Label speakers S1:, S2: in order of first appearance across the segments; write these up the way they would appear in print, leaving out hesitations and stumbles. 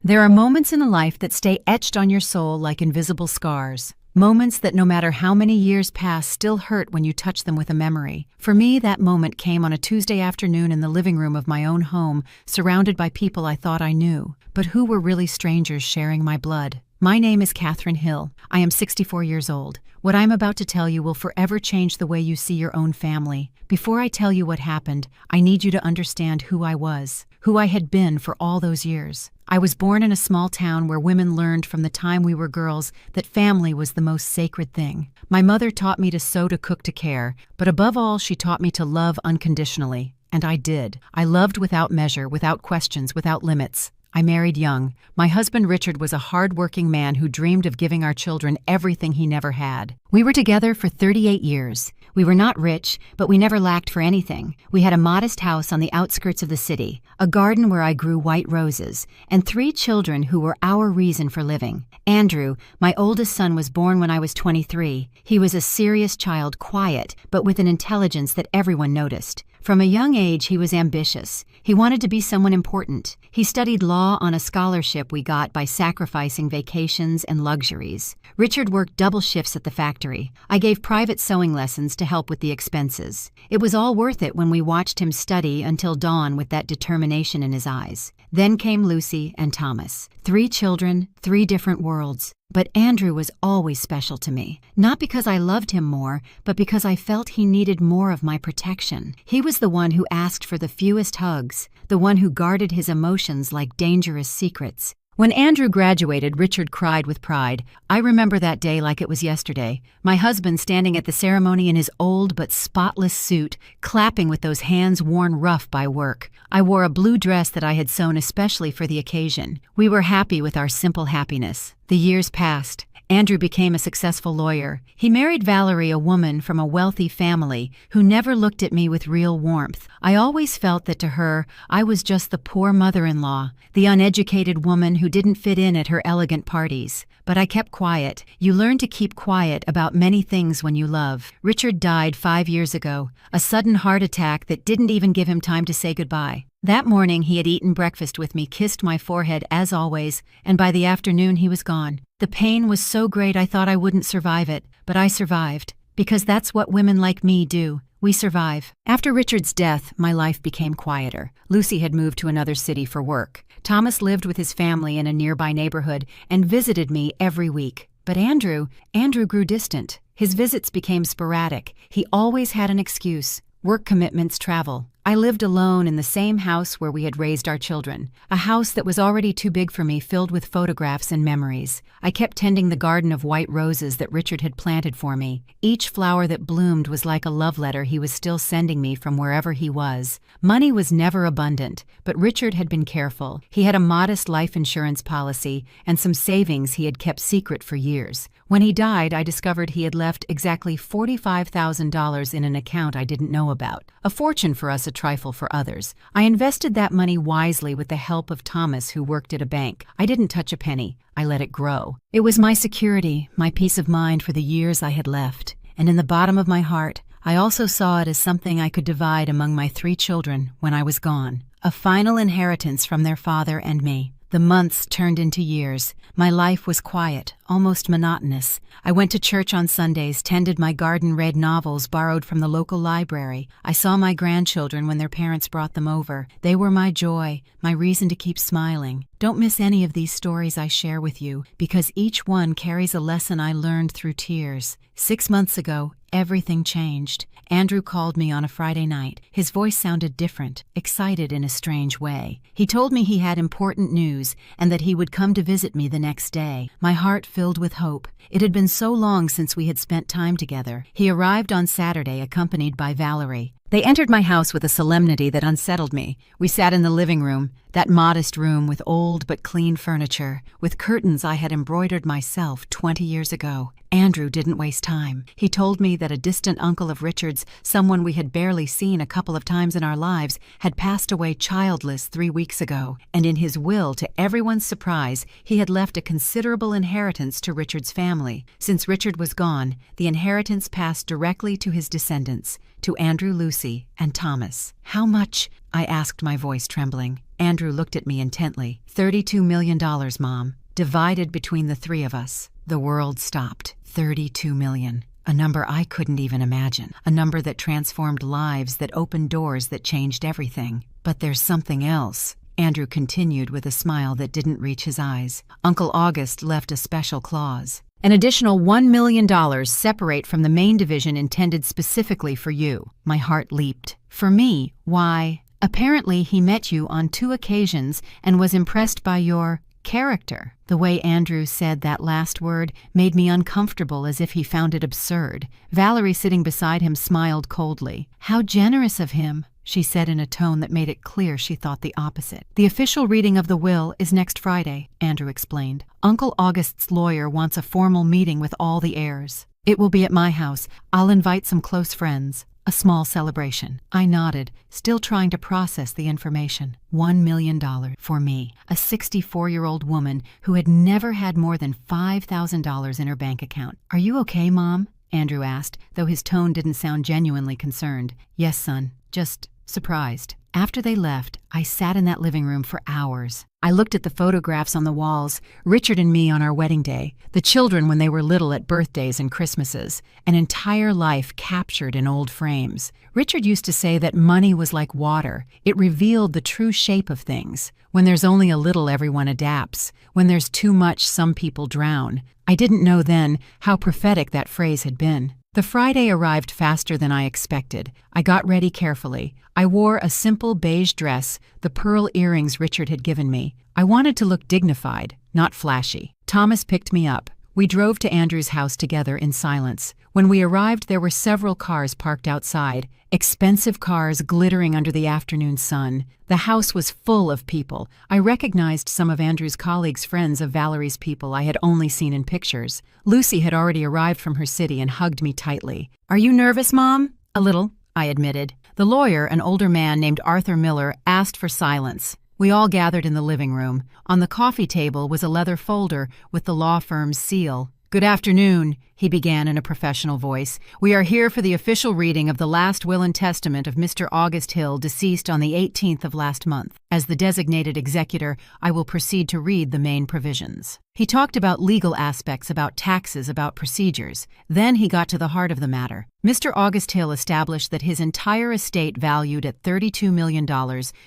S1: There are moments in life that stay etched on your soul like invisible scars. Moments that no matter how many years pass still hurt when you touch them with a memory. For me, that moment came on a Tuesday afternoon in the living room of my own home, surrounded by people I thought I knew, but who were really strangers sharing my blood. My name is Catherine Hill. I am 64 years old. What I'm about to tell you will forever change the way you see your own family. Before I tell you what happened, I need you to understand who I was, who I had been for all those years. I was born in a small town where women learned from the time we were girls that family was the most sacred thing. My mother taught me to sew, to cook, to care, but above all, she taught me to love unconditionally. And I did. I loved without measure, without questions, without limits. I married young. My husband Richard was a hard-working man who dreamed of giving our children everything he never had. We were together for 38 years. We were not rich, but we never lacked for anything. We had a modest house on the outskirts of the city, a garden where I grew white roses, and 3 children who were our reason for living. Andrew, my oldest son, was born when I was 23. He was a serious child, quiet, but with an intelligence that everyone noticed. From a young age, he was ambitious. He wanted to be someone important. He studied law on a scholarship we got by sacrificing vacations and luxuries. Richard worked double shifts at the factory. I gave private sewing lessons to help with the expenses. It was all worth it when we watched him study until dawn with that determination in his eyes. Then came Lucy and Thomas. 3 children, 3 different worlds. But Andrew was always special to me, not because I loved him more, but because I felt he needed more of my protection. He was the one who asked for the fewest hugs, the one who guarded his emotions like dangerous secrets. When Andrew graduated, Richard cried with pride. I remember that day like it was yesterday. My husband standing at the ceremony in his old but spotless suit, clapping with those hands worn rough by work. I wore a blue dress that I had sewn especially for the occasion. We were happy with our simple happiness. The years passed. Andrew became a successful lawyer. He married Valerie, a woman from a wealthy family who never looked at me with real warmth. I always felt that to her, I was just the poor mother-in-law, the uneducated woman who didn't fit in at her elegant parties. But I kept quiet. You learn to keep quiet about many things when you love. Richard died 5 years ago, a sudden heart attack that didn't even give him time to say goodbye. That morning he had eaten breakfast with me, kissed my forehead as always, and by the afternoon he was gone. The pain was so great I thought I wouldn't survive it, but I survived. Because that's what women like me do. We survive. After Richard's death, my life became quieter. Lucy had moved to another city for work. Thomas lived with his family in a nearby neighborhood and visited me every week. But Andrew grew distant. His visits became sporadic. He always had an excuse. Work commitments, travel. I lived alone in the same house where we had raised our children, a house that was already too big for me, filled with photographs and memories. I kept tending the garden of white roses that Richard had planted for me. Each flower that bloomed was like a love letter he was still sending me from wherever he was. Money was never abundant, but Richard had been careful. He had a modest life insurance policy and some savings he had kept secret for years. When he died, I discovered he had left exactly $45,000 in an account I didn't know about. A fortune for us, a trifle for others. I invested that money wisely with the help of Thomas, who worked at a bank. I didn't touch a penny. I let it grow. It was my security, my peace of mind for the years I had left. And in the bottom of my heart, I also saw it as something I could divide among my 3 children when I was gone. A final inheritance from their father and me. The months turned into years. My life was quiet, almost monotonous. I went to church on Sundays, tended my garden, read novels borrowed from the local library. I saw my grandchildren when their parents brought them over. They were my joy, my reason to keep smiling. Don't miss any of these stories I share with you, because each one carries a lesson I learned through tears. 6 months ago, everything changed. Andrew called me on a Friday night. His voice sounded different, excited in a strange way. He told me he had important news and that he would come to visit me the next day. My heart filled with hope. It had been so long since we had spent time together. He arrived on Saturday accompanied by Valerie. They entered my house with a solemnity that unsettled me. We sat in the living room, that modest room with old but clean furniture, with curtains I had embroidered myself 20 years ago. Andrew didn't waste time. He told me that a distant uncle of Richard's, someone we had barely seen a couple of times in our lives, had passed away childless 3 weeks ago, and in his will, to everyone's surprise, he had left a considerable inheritance to Richard's family. Since Richard was gone, the inheritance passed directly to his descendants, to Andrew, Lucy, and Thomas. How much? I asked, my voice trembling. Andrew looked at me intently. $32 million, Mom. Divided between the three of us. The world stopped. 32 million. A number I couldn't even imagine. A number that transformed lives, that opened doors, that changed everything. But there's something else. Andrew continued with a smile that didn't reach his eyes. Uncle August left a special clause. An additional $1 million separate from the main division intended specifically for you. My heart leaped. For me? Why? Apparently he met you on 2 occasions and was impressed by your character. The way Andrew said that last word made me uncomfortable, as if he found it absurd. Valerie, sitting beside him, smiled coldly. How generous of him, she said in a tone that made it clear she thought the opposite. The official reading of the will is next Friday, Andrew explained. Uncle August's lawyer wants a formal meeting with all the heirs. It will be at my house. I'll invite some close friends. A small celebration. I nodded, still trying to process the information. $1 million for me, a 64-year-old woman who had never had more than $5,000 in her bank account. Are you okay, Mom? Andrew asked, though his tone didn't sound genuinely concerned. Yes, son. Just surprised. After they left, I sat in that living room for hours. I looked at the photographs on the walls, Richard and me on our wedding day, the children when they were little at birthdays and Christmases, an entire life captured in old frames. Richard used to say that money was like water. It revealed the true shape of things. When there's only a little, everyone adapts. When there's too much, some people drown. I didn't know then how prophetic that phrase had been. The Friday arrived faster than I expected. I got ready carefully. I wore a simple beige dress, the pearl earrings Richard had given me. I wanted to look dignified, not flashy. Thomas picked me up. We drove to Andrew's house together in silence. When we arrived, there were several cars parked outside, expensive cars glittering under the afternoon sun. The house was full of people. I recognized some of Andrew's colleagues, friends of Valerie's people I had only seen in pictures. Lucy had already arrived from her city and hugged me tightly. Are you nervous, Mom? A little, I admitted. The lawyer, an older man named Arthur Miller, asked for silence. We all gathered in the living room. On the coffee table was a leather folder with the law firm's seal. Good afternoon, he began in a professional voice. We are here for the official reading of the last will and testament of Mr. August Hill, deceased on the 18th of last month. As the designated executor, I will proceed to read the main provisions. He talked about legal aspects, about taxes, about procedures. Then he got to the heart of the matter. Mr. August Hill established that his entire estate, valued at $32 million,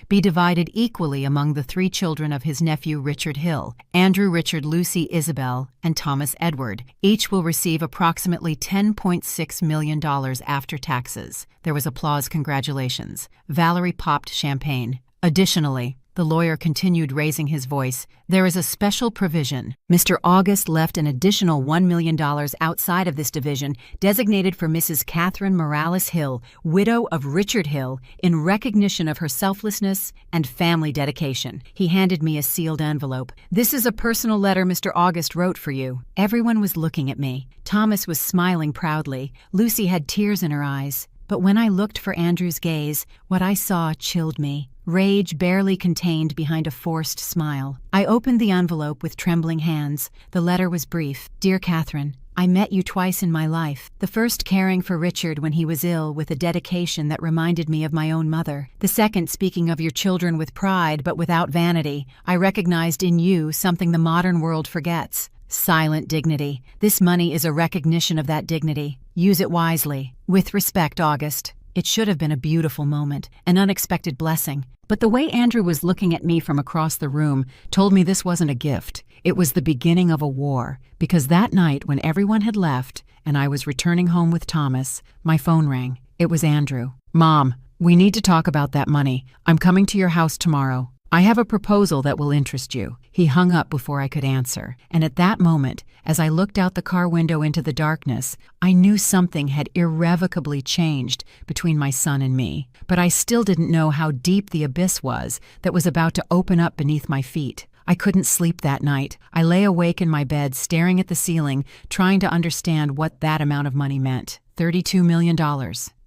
S1: be divided equally among the 3 children of his nephew Richard Hill, Andrew, Richard, Lucy, Isabel, and Thomas Edward. Each will receive approximately $10.6 million after taxes. There was applause. Congratulations. Valerie popped champagne. Additionally, the lawyer continued, raising his voice, there is a special provision. Mr. August left an additional $1 million outside of this division, designated for Mrs. Catherine Morales Hill, widow of Richard Hill, in recognition of her selflessness and family dedication. He handed me a sealed envelope. This is a personal letter Mr. August wrote for you. Everyone was looking at me. Thomas was smiling proudly. Lucy had tears in her eyes. But when I looked for Andrew's gaze, what I saw chilled me. Rage barely contained behind a forced smile. I opened the envelope with trembling hands. The letter was brief. Dear Catherine, I met you twice in my life. The first caring for Richard when he was ill with a dedication that reminded me of my own mother. The second speaking of your children with pride but without vanity. I recognized in you something the modern world forgets. Silent dignity. This money is a recognition of that dignity. Use it wisely. With respect, August. It should have been a beautiful moment, an unexpected blessing. But the way Andrew was looking at me from across the room told me this wasn't a gift. It was the beginning of a war, because that night when everyone had left and I was returning home with Thomas, my phone rang. It was Andrew. Mom, we need to talk about that money. I'm coming to your house tomorrow. I have a proposal that will interest you. He hung up before I could answer, and at that moment, as I looked out the car window into the darkness, I knew something had irrevocably changed between my son and me. But I still didn't know how deep the abyss was that was about to open up beneath my feet. I couldn't sleep that night. I lay awake in my bed, staring at the ceiling, trying to understand what that amount of money meant. $32 million.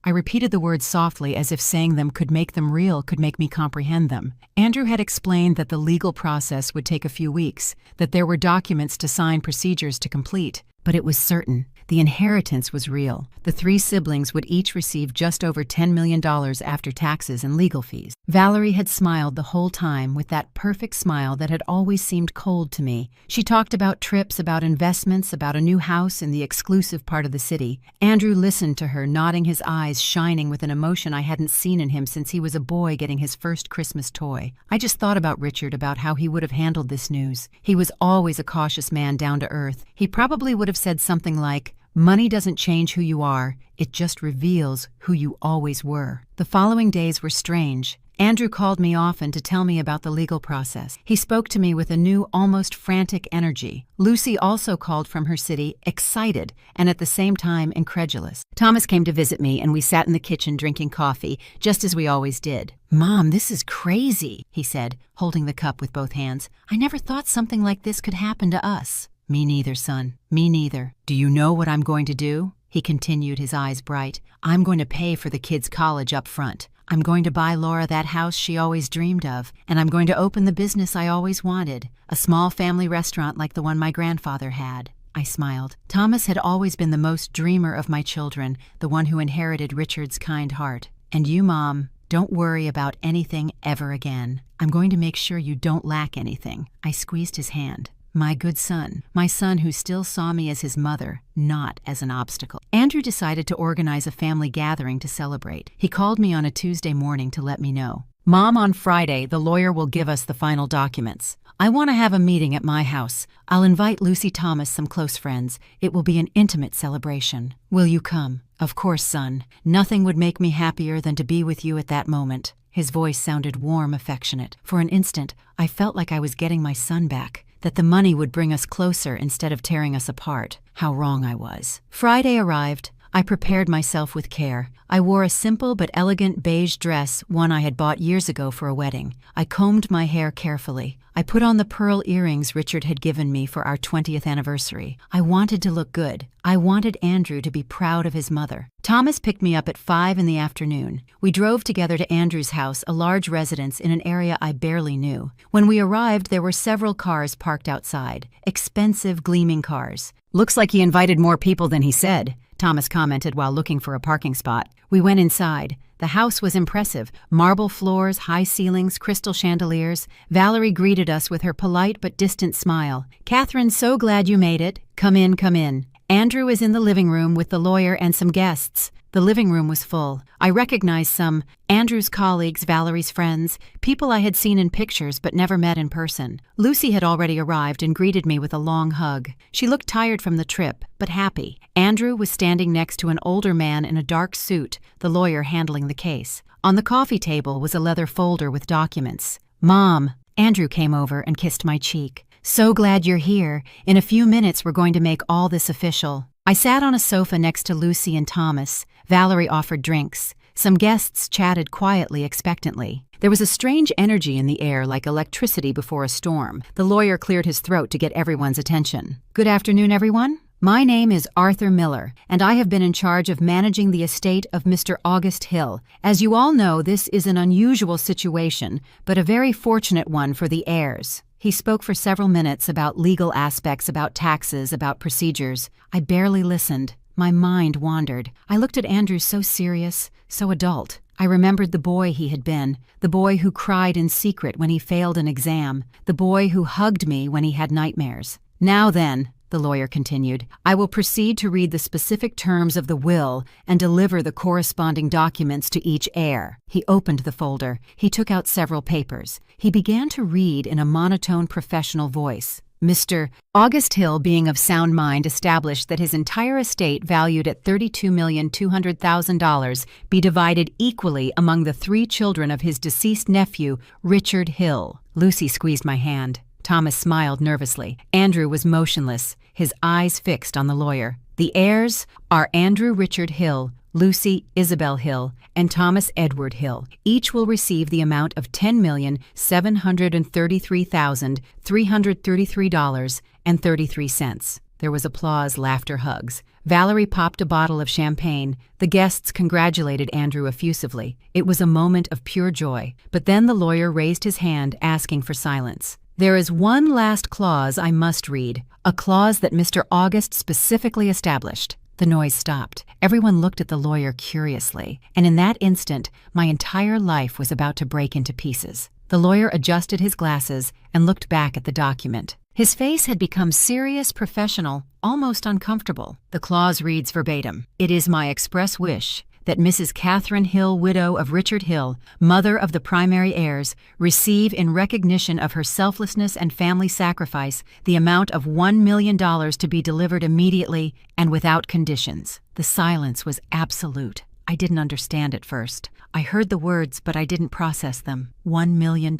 S1: I repeated the words softly, as if saying them could make them real, could make me comprehend them. Andrew had explained that the legal process would take a few weeks, that there were documents to sign, procedures to complete. But it was certain. The inheritance was real. The 3 siblings would each receive just over $10 million after taxes and legal fees. Valerie had smiled the whole time with that perfect smile that had always seemed cold to me. She talked about trips, about investments, about a new house in the exclusive part of the city. Andrew listened to her, nodding, his eyes shining with an emotion I hadn't seen in him since he was a boy getting his first Christmas toy. I just thought about Richard, about how he would have handled this news. He was always a cautious man, down to earth. He probably would have said something like, "Money doesn't change who you are, it just reveals who you always were." The following days were strange. Andrew called me often to tell me about the legal process. He spoke to me with a new, almost frantic energy. Lucy also called from her city, excited and at the same time incredulous. Thomas came to visit me, and we sat in the kitchen drinking coffee, just as we always did. "Mom, this is crazy," he said, holding the cup with both hands. "I never thought something like this could happen to us." "Me neither, son. Me neither. Do you know what I'm going to do?" He continued, his eyes bright. "I'm going to pay for the kids' college up front. I'm going to buy Laura that house she always dreamed of, and I'm going to open the business I always wanted, a small family restaurant like the one my grandfather had." I smiled. Thomas had always been the most dreamer of my children, the one who inherited Richard's kind heart. "And you, Mom, don't worry about anything ever again. I'm going to make sure you don't lack anything." I squeezed his hand. My good son, my son who still saw me as his mother, not as an obstacle. Andrew decided to organize a family gathering to celebrate. He called me on a Tuesday morning to let me know. "Mom, on Friday, the lawyer will give us the final documents. I want to have a meeting at my house. I'll invite Lucy Thomas, some close friends. It will be an intimate celebration. Will you come?" "Of course, son. Nothing would make me happier than to be with you at that moment." His voice sounded warm, affectionate. For an instant, I felt like I was getting my son back, that the money would bring us closer instead of tearing us apart. How wrong I was. Friday arrived. I prepared myself with care. I wore a simple but elegant beige dress, one I had bought years ago for a wedding. I combed my hair carefully. I put on the pearl earrings Richard had given me for our 20th anniversary. I wanted to look good. I wanted Andrew to be proud of his mother. Thomas picked me up at 5 in the afternoon. We drove together to Andrew's house, a large residence in an area I barely knew. When we arrived, there were several cars parked outside. Expensive, gleaming cars. "Looks like he invited more people than he said," Thomas commented while looking for a parking spot. We went inside. The house was impressive. Marble floors, high ceilings, crystal chandeliers. Valerie greeted us with her polite but distant smile. "Catherine, so glad you made it. Come in, come in." Andrew is in the living room with the lawyer and some guests. The living room was full. I recognized some Andrew's colleagues, Valerie's friends, people I had seen in pictures but never met in person. Lucy had already arrived and greeted me with a long hug. She looked tired from the trip, but happy. Andrew was standing next to an older man in a dark suit, the lawyer handling the case. On the coffee table was a leather folder with documents. "Mom," Andrew came over and kissed my cheek. "So glad you're here. In a few minutes we're going to make all this official." I sat on a sofa next to Lucy and Thomas. Valerie offered drinks. Some guests chatted quietly, expectantly. There was a strange energy in the air, like electricity before a storm. The lawyer cleared his throat to get everyone's attention. "Good afternoon, everyone. My name is Arthur Miller, and I have been in charge of managing the estate of Mr. August Hill. As you all know, this is an unusual situation, but a very fortunate one for the heirs." He spoke for several minutes about legal aspects, about taxes, about procedures. I barely listened. My mind wandered. I looked at Andrew, so serious, so adult. I remembered the boy he had been, the boy who cried in secret when he failed an exam, the boy who hugged me when he had nightmares. "Now then," the lawyer continued, "I will proceed to read the specific terms of the will and deliver the corresponding documents to each heir." He opened the folder. He took out several papers. He began to read in a monotone professional voice. Mr. August Hill, being of sound mind, established that his entire estate, valued at $32,200,000, be divided equally among the 3 children of his deceased nephew, Richard Hill. Lucy squeezed my hand. Thomas smiled nervously. Andrew was motionless, his eyes fixed on the lawyer. "The heirs are Andrew Richard Hill, Lucy Isabel Hill, and Thomas Edward Hill. Each will receive the amount of $10,733,333.33. There was applause, laughter, hugs. Valerie popped a bottle of champagne. The guests congratulated Andrew effusively. It was a moment of pure joy. But then the lawyer raised his hand, asking for silence. There is one last clause I must read, a clause that Mr. August specifically established. The noise stopped. Everyone looked at the lawyer curiously, and in that instant, my entire life was about to break into pieces. The lawyer adjusted his glasses and looked back at the document. His face had become serious, professional, almost uncomfortable. The clause reads verbatim, "It is my express wish that Mrs. Catherine Hill, widow of Richard Hill, mother of the primary heirs, receive in recognition of her selflessness and family sacrifice the amount of $1 million to be delivered immediately and without conditions." The silence was absolute. I didn't understand at first. I heard the words, but I didn't process them. $1 million.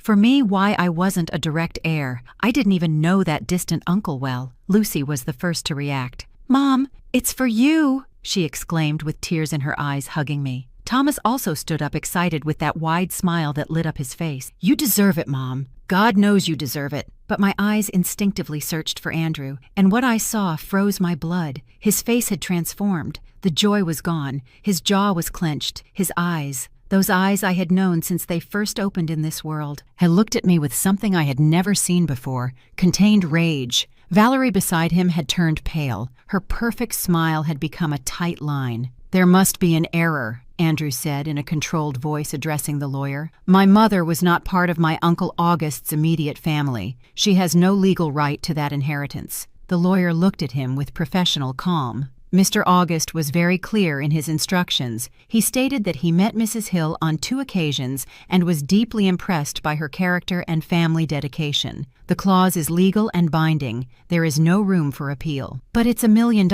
S1: For me, why I wasn't a direct heir. I didn't even know that distant uncle well. Lucy was the first to react. "Mom, it's for you," she exclaimed with tears in her eyes, hugging me. Thomas also stood up excited with that wide smile that lit up his face. "You deserve it, Mom. God knows you deserve it." But my eyes instinctively searched for Andrew, and what I saw froze my blood. His face had transformed. The joy was gone. His jaw was clenched. His eyes, those eyes I had known since they first opened in this world, had looked at me with something I had never seen before, contained rage. Valerie beside him had turned pale. Her perfect smile had become a tight line. "There must be an error," Andrew said in a controlled voice addressing the lawyer. "My mother was not part of my Uncle August's immediate family. She has no legal right to that inheritance." The lawyer looked at him with professional calm. Mr. August was very clear in his instructions. He stated that he met Mrs. Hill on 2 occasions and was deeply impressed by her character and family dedication. The clause is legal and binding. There is no room for appeal. "But it's $1 million,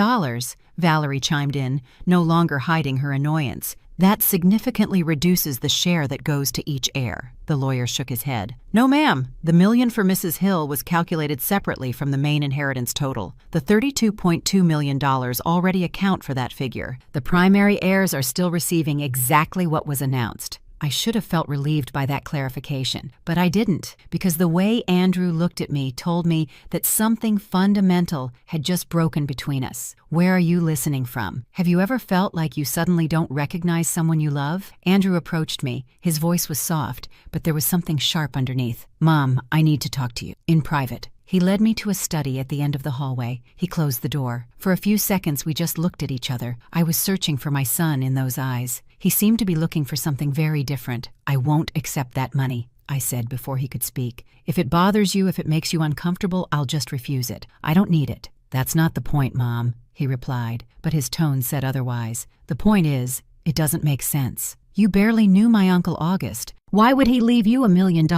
S1: Valerie chimed in, no longer hiding her annoyance. "That significantly reduces the share that goes to each heir." The lawyer shook his head. "No, ma'am. The $1 million for Mrs. Hill was calculated separately from the main inheritance total. The $32.2 million already account for that figure. The primary heirs are still receiving exactly what was announced." I should have felt relieved by that clarification, but I didn't, because the way Andrew looked at me told me that something fundamental had just broken between us. Where are you listening from? Have you ever felt like you suddenly don't recognize someone you love? Andrew approached me. His voice was soft, but there was something sharp underneath. "Mom, I need to talk to you. In private." He led me to a study at the end of the hallway. He closed the door. For a few seconds we just looked at each other. I was searching for my son in those eyes. He seemed to be looking for something very different. "I won't accept that money," I said before he could speak. "If it bothers you, if it makes you uncomfortable, I'll just refuse it. I don't need it." "That's not the point, Mom," he replied, but his tone said otherwise. "The point is, it doesn't make sense. You barely knew my Uncle August. Why would he leave you $1 million?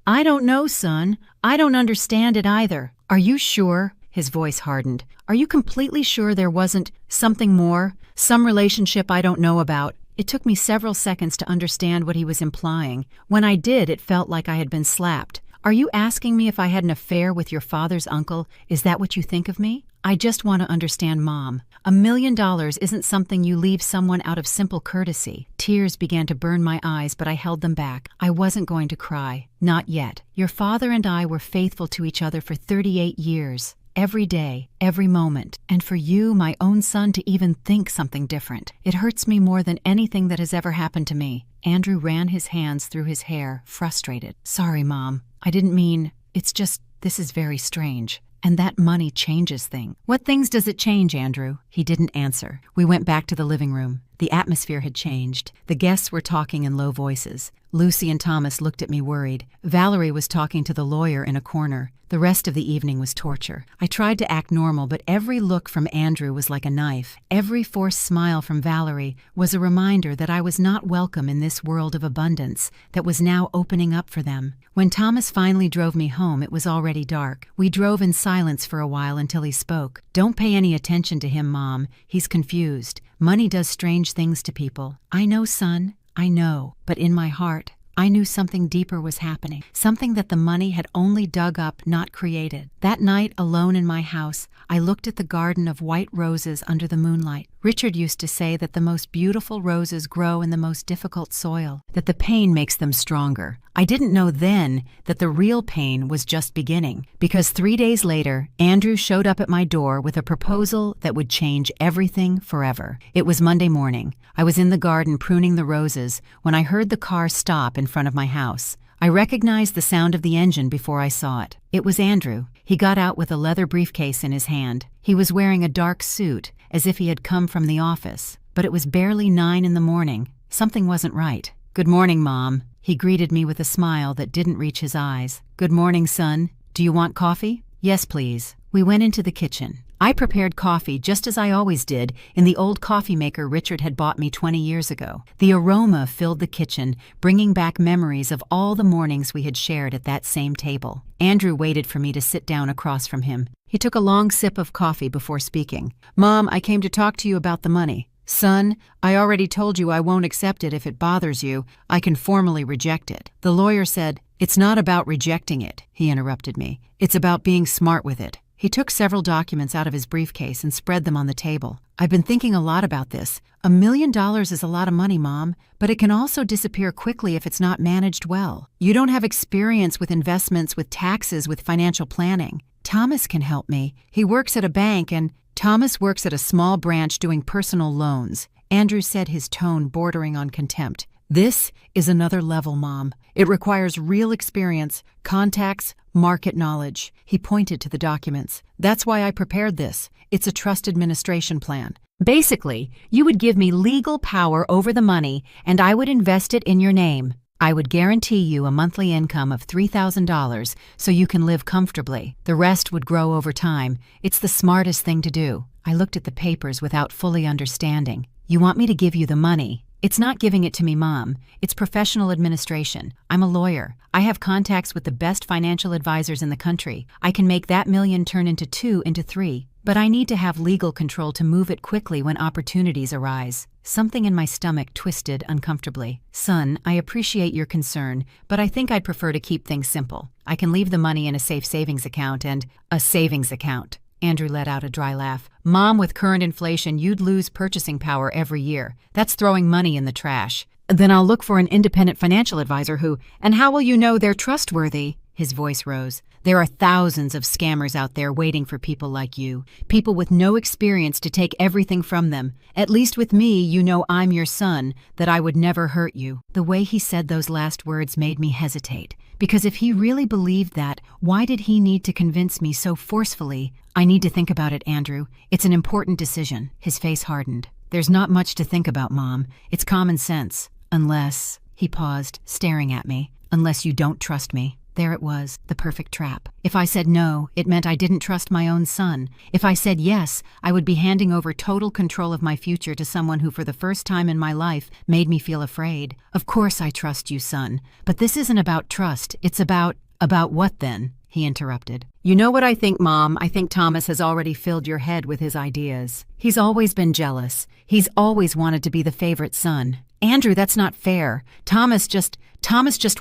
S1: I don't know, son. I don't understand it either." "Are you sure?" His voice hardened. "Are you completely sure there wasn't something more? Some relationship I don't know about?" It took me several seconds to understand what he was implying. When I did, it felt like I had been slapped. "Are you asking me if I had an affair with your father's uncle? Is that what you think of me?" "I just want to understand, Mom. $1 million isn't something you leave someone out of simple courtesy." Tears began to burn my eyes, but I held them back. I wasn't going to cry. "Not yet. Your father and I were faithful to each other for 38 years. Every day, every moment. And for you, my own son, to even think something different. It hurts me more than anything that has ever happened to me." Andrew ran his hands through his hair, frustrated. "Sorry, Mom. I didn't mean. It's just, this is very strange. And that money changes things." "What things does it change, Andrew?" He didn't answer. We went back to the living room. The atmosphere had changed. The guests were talking in low voices. Lucy and Thomas looked at me worried. Valerie was talking to the lawyer in a corner. The rest of the evening was torture. I tried to act normal, but every look from Andrew was like a knife. Every forced smile from Valerie was a reminder that I was not welcome in this world of abundance that was now opening up for them. When Thomas finally drove me home, it was already dark. We drove in silence for a while until he spoke. "Don't pay any attention to him, Mom. He's confused. Money does strange things to people." "I know, son. I know. But in my heart, I knew something deeper was happening, something that the money had only dug up, not created. That night, alone in my house, I looked at the garden of white roses under the moonlight. Richard used to say that the most beautiful roses grow in the most difficult soil, that the pain makes them stronger. I didn't know then that the real pain was just beginning, because 3 days later, Andrew showed up at my door with a proposal that would change everything forever. It was Monday morning. I was in the garden pruning the roses when I heard the car stop in front of my house. I recognized the sound of the engine before I saw it. It was Andrew. He got out with a leather briefcase in his hand. He was wearing a dark suit, as if he had come from the office. But it was barely 9 in the morning. Something wasn't right. "Good morning, Mom." He greeted me with a smile that didn't reach his eyes. "Good morning, son. Do you want coffee?" "Yes, please." We went into the kitchen. I prepared coffee just as I always did in the old coffee maker Richard had bought me 20 years ago. The aroma filled the kitchen, bringing back memories of all the mornings we had shared at that same table. Andrew waited for me to sit down across from him. He took a long sip of coffee before speaking. "Mom, I came to talk to you about the money." "Son, I already told you I won't accept it if it bothers you. I can formally reject it." The lawyer said, "It's not about rejecting it," he interrupted me. "It's about being smart with it." He took several documents out of his briefcase and spread them on the table. "I've been thinking a lot about this. $1 million is a lot of money, Mom, but it can also disappear quickly if it's not managed well. You don't have experience with investments, with taxes, with financial planning. Thomas can help me. He works at a bank and Thomas works at a small branch doing personal loans." Andrew said, his tone bordering on contempt. "This is another level, Mom. It requires real experience, contacts, market knowledge." He pointed to the documents. "That's why I prepared this. It's a trust administration plan. Basically, you would give me legal power over the money and I would invest it in your name. I would guarantee you a monthly income of $3,000 so you can live comfortably. The rest would grow over time. It's the smartest thing to do." I looked at the papers without fully understanding. "You want me to give you the money?" "It's not giving it to me, Mom. It's professional administration. I'm a lawyer. I have contacts with the best financial advisors in the country. I can make that million turn into 2 into 3. But I need to have legal control to move it quickly when opportunities arise." Something in my stomach twisted uncomfortably. "Son, I appreciate your concern, but I think I'd prefer to keep things simple. I can leave the money in a safe savings account and a savings account." Andrew let out a dry laugh. "Mom, with current inflation, you'd lose purchasing power every year. That's throwing money in the trash." "Then I'll look for an independent financial advisor who, and how will you know they're trustworthy?" His voice rose. "There are thousands of scammers out there waiting for people like you, people with no experience to take everything from them. At least with me, you know I'm your son, that I would never hurt you." The way he said those last words made me hesitate, because if he really believed that, why did he need to convince me so forcefully? "I need to think about it, Andrew. It's an important decision." His face hardened. "There's not much to think about, Mom. It's common sense. Unless—" He paused, staring at me. "Unless you don't trust me." There it was, the perfect trap. If I said no, it meant I didn't trust my own son. If I said yes, I would be handing over total control of my future to someone who for the first time in my life made me feel afraid. "Of course I trust you, son. But this isn't about trust. It's about—" "About what then?" he interrupted. "You know what I think, Mom? I think Thomas has already filled your head with his ideas. He's always been jealous. He's always wanted to be the favorite son. Andrew, that's not fair. Thomas just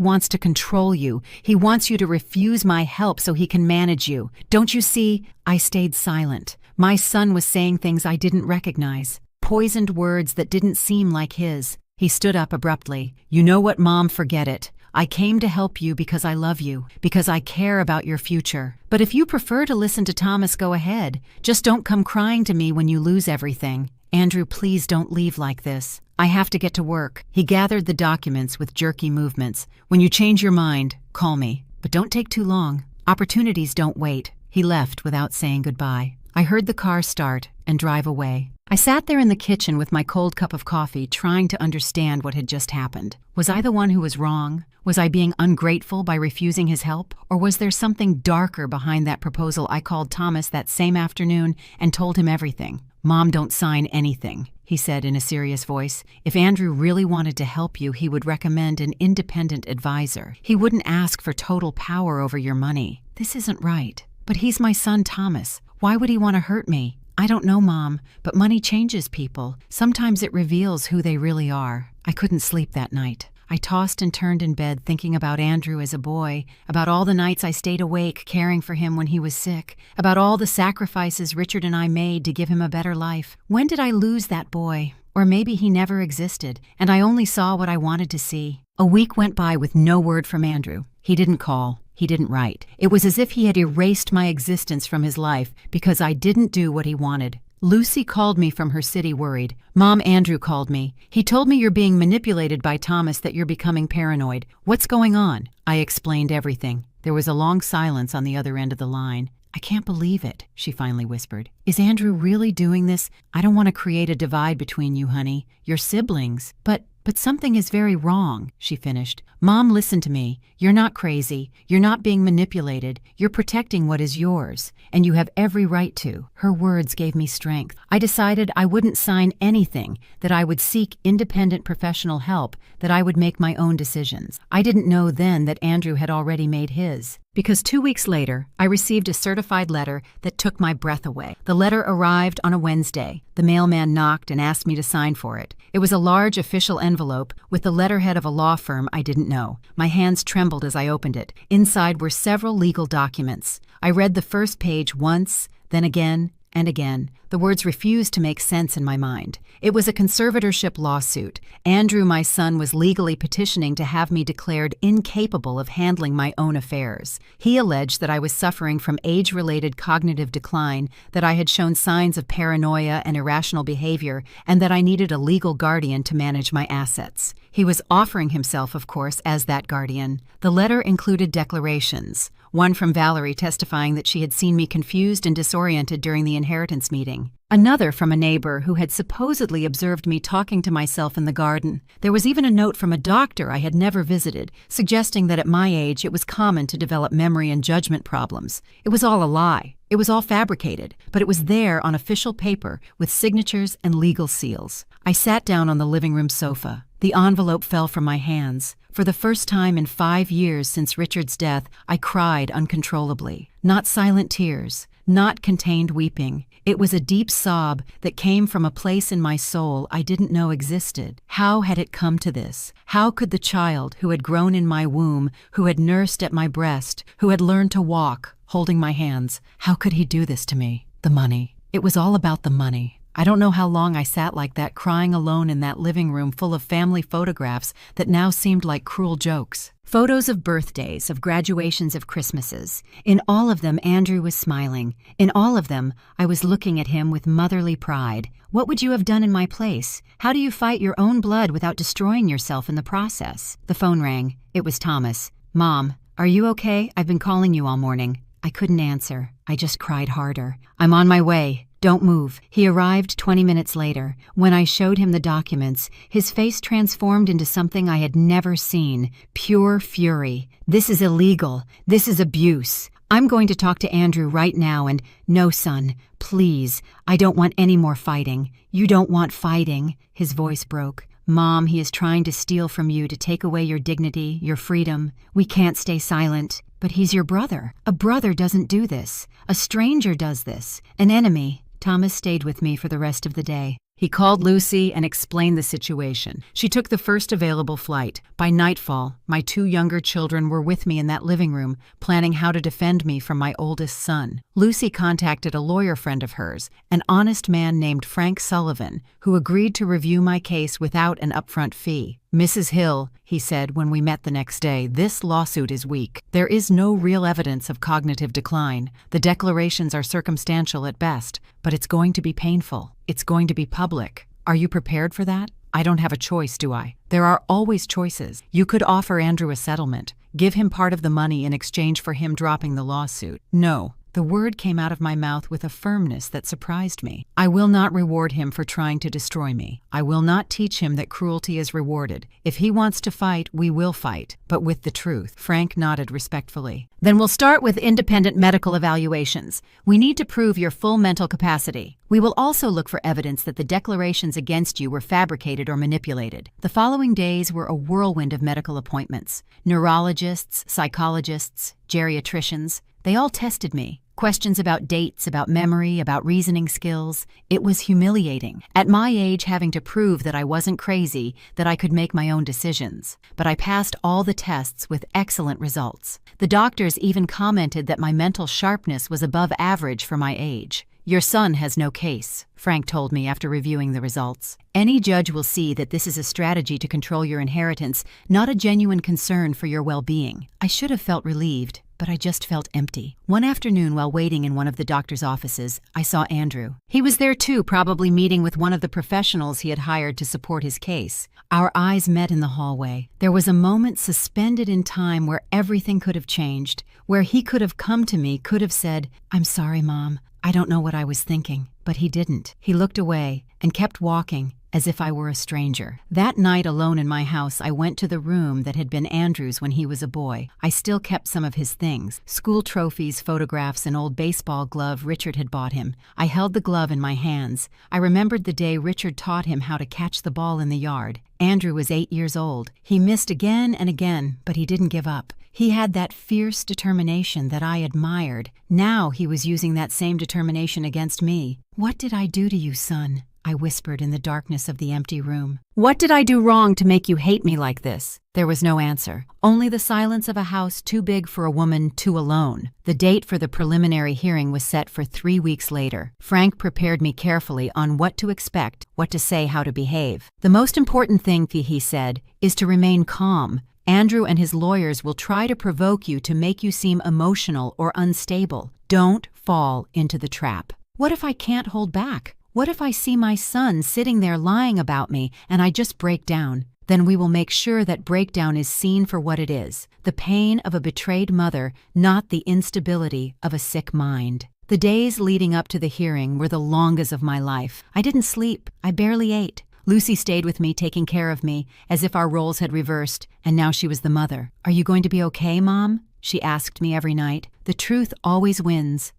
S1: wants to control you. He wants you to refuse my help so he can manage you. Don't you see?" I stayed silent. My son was saying things I didn't recognize, poisoned words that didn't seem like his. He stood up abruptly. "You know what, Mom? Forget it. I came to help you because I love you, because I care about your future. But if you prefer to listen to Thomas, go ahead. Just don't come crying to me when you lose everything. Andrew, please don't leave like this. I have to get to work." He gathered the documents with jerky movements. "When you change your mind, call me. But don't take too long. Opportunities don't wait." He left without saying goodbye. I heard the car start and drive away. I sat there in the kitchen with my cold cup of coffee, trying to understand what had just happened. Was I the one who was wrong? Was I being ungrateful by refusing his help? Or was there something darker behind that proposal? I called Thomas that same afternoon and told him everything. "Mom, don't sign anything," he said in a serious voice. "If Andrew really wanted to help you, he would recommend an independent advisor. He wouldn't ask for total power over your money. This isn't right." "But he's my son, Thomas. Why would he want to hurt me?" "I don't know, Mom, but money changes people. Sometimes it reveals who they really are." I couldn't sleep that night. I tossed and turned in bed thinking about Andrew as a boy, about all the nights I stayed awake caring for him when he was sick, about all the sacrifices Richard and I made to give him a better life. When did I lose that boy? Or maybe he never existed, and I only saw what I wanted to see. A week went by with no word from Andrew. He didn't call. He didn't write. It was as if he had erased my existence from his life because I didn't do what he wanted. Lucy called me from her city worried. Mom, Andrew called me. He told me you're being manipulated by Thomas, that you're becoming paranoid. What's going on? I explained everything. There was a long silence on the other end of the line. I can't believe it, she finally whispered. Is Andrew really doing this? I don't want to create a divide between you, honey. You're siblings. But something is very wrong, she finished. Mom, listen to me. You're not crazy. You're not being manipulated. You're protecting what is yours, and you have every right to. Her words gave me strength. I decided I wouldn't sign anything, that I would seek independent professional help, that I would make my own decisions. I didn't know then that Andrew had already made his. Because 2 weeks later, I received a certified letter that took my breath away. The letter arrived on a Wednesday. The mailman knocked and asked me to sign for it. It was a large official envelope with the letterhead of a law firm I didn't know. My hands trembled as I opened it. Inside were several legal documents. I read the first page once, then again and again. The words refused to make sense in my mind. It was a conservatorship lawsuit. Andrew, my son, was legally petitioning to have me declared incapable of handling my own affairs. He alleged that I was suffering from age-related cognitive decline, that I had shown signs of paranoia and irrational behavior, and that I needed a legal guardian to manage my assets. He was offering himself, of course, as that guardian. The letter included declarations. One from Valerie testifying that she had seen me confused and disoriented during the inheritance meeting. Another from a neighbor who had supposedly observed me talking to myself in the garden. There was even a note from a doctor I had never visited, suggesting that at my age it was common to develop memory and judgment problems. It was all a lie. It was all fabricated, but it was there on official paper with signatures and legal seals. I sat down on the living room sofa. The envelope fell from my hands. For the first time in 5 years since Richard's death, I cried uncontrollably. Not silent tears, not contained weeping. It was a deep sob that came from a place in my soul I didn't know existed. How had it come to this? How could the child who had grown in my womb, who had nursed at my breast, who had learned to walk, holding my hands, how could he do this to me? The money. It was all about the money. I don't know how long I sat like that, crying alone in that living room full of family photographs that now seemed like cruel jokes. Photos of birthdays, of graduations, of Christmases. In all of them, Andrew was smiling. In all of them, I was looking at him with motherly pride. What would you have done in my place? How do you fight your own blood without destroying yourself in the process? The phone rang. It was Thomas. Mom, are you okay? I've been calling you all morning. I couldn't answer. I just cried harder. I'm on my way. Don't move. He arrived 20 minutes later. When I showed him the documents, his face transformed into something I had never seen. Pure fury. This is illegal. This is abuse. I'm going to talk to Andrew right now and, no, son, please. I don't want any more fighting. You don't want fighting. His voice broke. Mom, he is trying to steal from you, to take away your dignity, your freedom. We can't stay silent. But he's your brother. A brother doesn't do this. A stranger does this. An enemy. Thomas stayed with me for the rest of the day. He called Lucy and explained the situation. She took the first available flight. By nightfall, my 2 younger children were with me in that living room, planning how to defend me from my oldest son. Lucy contacted a lawyer friend of hers, an honest man named Frank Sullivan, who agreed to review my case without an upfront fee. Mrs. Hill, he said when we met the next day, this lawsuit is weak. There is no real evidence of cognitive decline. The declarations are circumstantial at best, but it's going to be painful. It's going to be public. Are you prepared for that? I don't have a choice, do I? There are always choices. You could offer Andrew a settlement, give him part of the money in exchange for him dropping the lawsuit. No. The word came out of my mouth with a firmness that surprised me. I will not reward him for trying to destroy me. I will not teach him that cruelty is rewarded. If he wants to fight, we will fight, but with the truth. Frank nodded respectfully. Then we'll start with independent medical evaluations. We need to prove your full mental capacity. We will also look for evidence that the declarations against you were fabricated or manipulated. The following days were a whirlwind of medical appointments. Neurologists, psychologists, geriatricians. They all tested me. Questions about dates, about memory, about reasoning skills. It was humiliating. At my age, having to prove that I wasn't crazy, that I could make my own decisions. But I passed all the tests with excellent results. The doctors even commented that my mental sharpness was above average for my age. Your son has no case, Frank told me after reviewing the results. Any judge will see that this is a strategy to control your inheritance, not a genuine concern for your well-being. I should have felt relieved, but I just felt empty. One afternoon while waiting in one of the doctor's offices, I saw Andrew. He was there too, probably meeting with one of the professionals he had hired to support his case. Our eyes met in the hallway. There was a moment suspended in time where everything could have changed, where he could have come to me, could have said, "I'm sorry, Mom. I don't know what I was thinking." But he didn't. He looked away and kept walking, as if I were a stranger. That night alone in my house, I went to the room that had been Andrew's when he was a boy. I still kept some of his things, school trophies, photographs, an old baseball glove Richard had bought him. I held the glove in my hands. I remembered the day Richard taught him how to catch the ball in the yard. Andrew was 8 years old. He missed again and again, but he didn't give up. He had that fierce determination that I admired. Now he was using that same determination against me. "What did I do to you, son?" I whispered in the darkness of the empty room. "What did I do wrong to make you hate me like this?" There was no answer, only the silence of a house too big for a woman too alone. The date for the preliminary hearing was set for 3 weeks later. Frank prepared me carefully on what to expect, what to say, how to behave. "The most important thing," he said, "is to remain calm. Andrew and his lawyers will try to provoke you to make you seem emotional or unstable. Don't fall into the trap." What if I can't hold back? What if I see my son sitting there lying about me and I just break down? Then we will make sure that breakdown is seen for what it is, the pain of a betrayed mother, not the instability of a sick mind. The days leading up to the hearing were the longest of my life. I didn't sleep. I barely ate. Lucy stayed with me, taking care of me, as if our roles had reversed, and now she was the mother. "Are you going to be okay, Mom?" she asked me every night. The truth always wins.